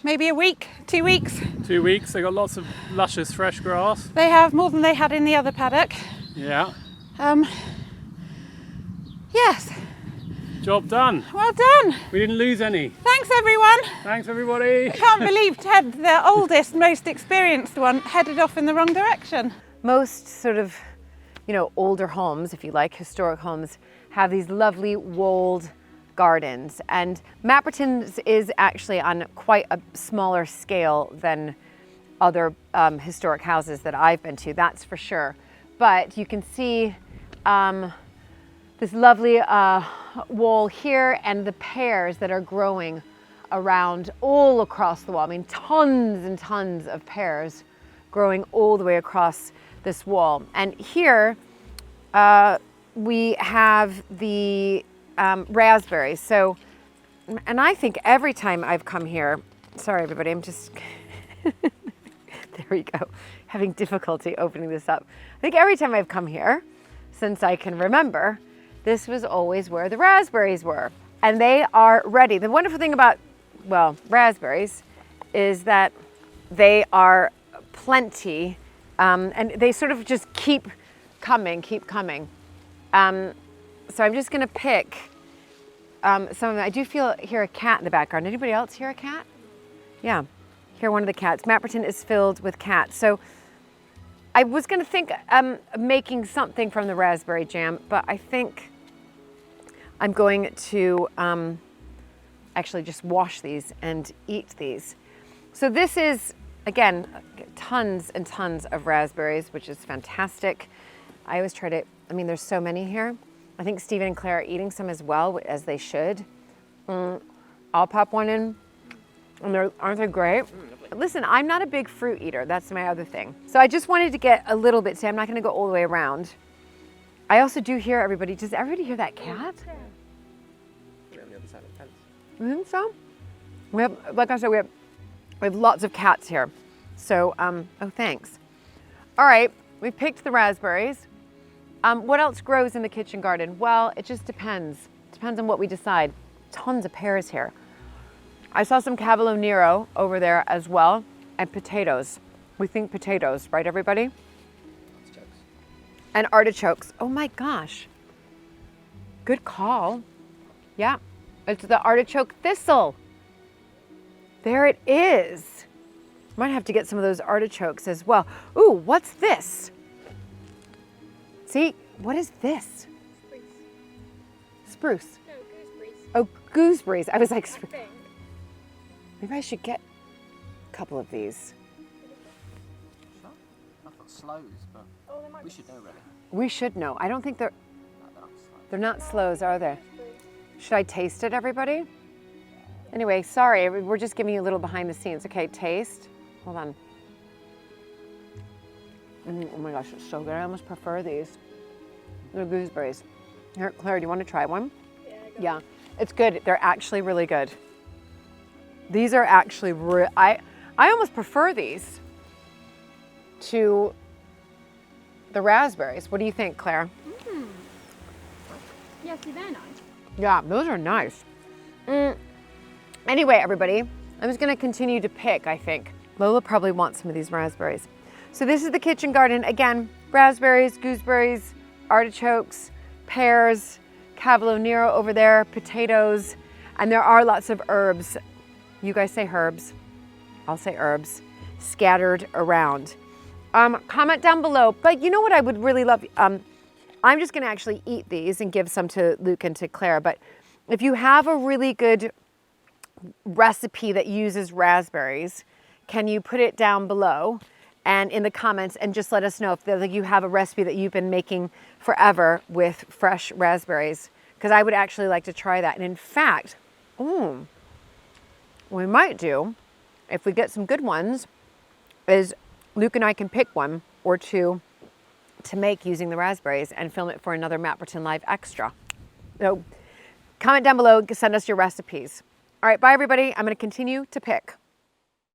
S10: maybe a week, 2 weeks.
S3: 2 weeks, they got lots of luscious fresh grass.
S10: They have more than they had in the other paddock.
S3: Yeah,
S10: Yes,
S3: job done.
S10: well done.
S3: We didn't lose any.
S10: Thanks everyone.
S3: Thanks everybody.
S10: I can't believe Ted, the oldest, most experienced one, headed off in the wrong direction.
S1: Most sort of, older homes, if you like, historic homes, have these lovely walled gardens. And Mapperton's is actually on quite a smaller scale than other historic houses that I've been to, that's for sure. But you can see this lovely wall here and the pears that are growing around all across the wall. I mean, tons and tons of pears growing all the way across this wall. And here we have the raspberries. So, and I think every time I've come here, sorry everybody, I'm just, there we go, having difficulty opening this up. I think every time I've come here, since I can remember, this was always where the raspberries were. And they are ready. The wonderful thing about, raspberries is that they are plenty and they sort of just keep coming. So I'm just gonna pick some of them. I do hear a cat in the background. Anybody else hear a cat? Yeah, hear one of the cats. Mapperton is filled with cats. So I was gonna think making something from the raspberry jam, but I think I'm going to actually just wash these and eat these. So this is, again, tons and tons of raspberries, which is fantastic. I always try to, there's so many here. I think Stephen and Claire are eating some as well, as they should. I'll pop one in, and aren't they great? Listen, I'm not a big fruit eater. That's my other thing. So I just wanted to get a little bit, so I'm not gonna go all the way around. I also do hear everybody, does everybody hear that cat? You think so? We have, like I said, we have lots of cats here. So, oh, thanks. All right, we picked the raspberries. What else grows in the kitchen garden? Well, it just depends. Depends on what we decide. Tons of pears here. I saw some Cavolo Nero over there as well, and potatoes. We think potatoes, right, everybody? Artichokes. And artichokes. Oh my gosh. Good call. Yeah, it's the artichoke thistle. There it is. Might have to get some of those artichokes as well. Ooh, what's this? See, what is this? Spruce.
S12: No, gooseberries.
S1: Oh, gooseberries. I was like,
S12: I think.
S1: maybe I should get a couple of these.
S13: Sure. I've got slows, but we should know really.
S1: We should know. I don't think they're
S13: No,
S1: they're not slows, are they? Should I taste it, everybody? Anyway, sorry, we're just giving you a little behind the scenes. Okay, taste. Hold on. Oh my gosh, it's so good. I almost prefer these. They're gooseberries. Here, Claire, do you want to try one? Yeah, it's good. They're actually really good. These are actually, I almost prefer these to the raspberries. What do you think, Claire?
S12: Yeah, see, they're nice.
S1: Yeah, those are nice. Anyway, everybody, I'm just gonna continue to pick, I think. Lola probably wants some of these raspberries. So this is the kitchen garden. Again, raspberries, gooseberries, artichokes, pears, cavolo nero over there, potatoes, and there are lots of herbs. You guys say herbs, I'll say herbs, scattered around. Comment down below, but you know what I would really love? I'm just gonna actually eat these and give some to Luke and to Claire, but if you have a really good recipe that uses raspberries, can you put it down below and in the comments and just let us know if like you have a recipe that you've been making forever with fresh raspberries, because I would actually like to try that. And in fact, what we might do, if we get some good ones, is Luke and I can pick one or two to make using the raspberries and film it for another Mapperton Live Extra. So comment down below, send us your recipes. All right, bye everybody. I'm gonna continue to pick.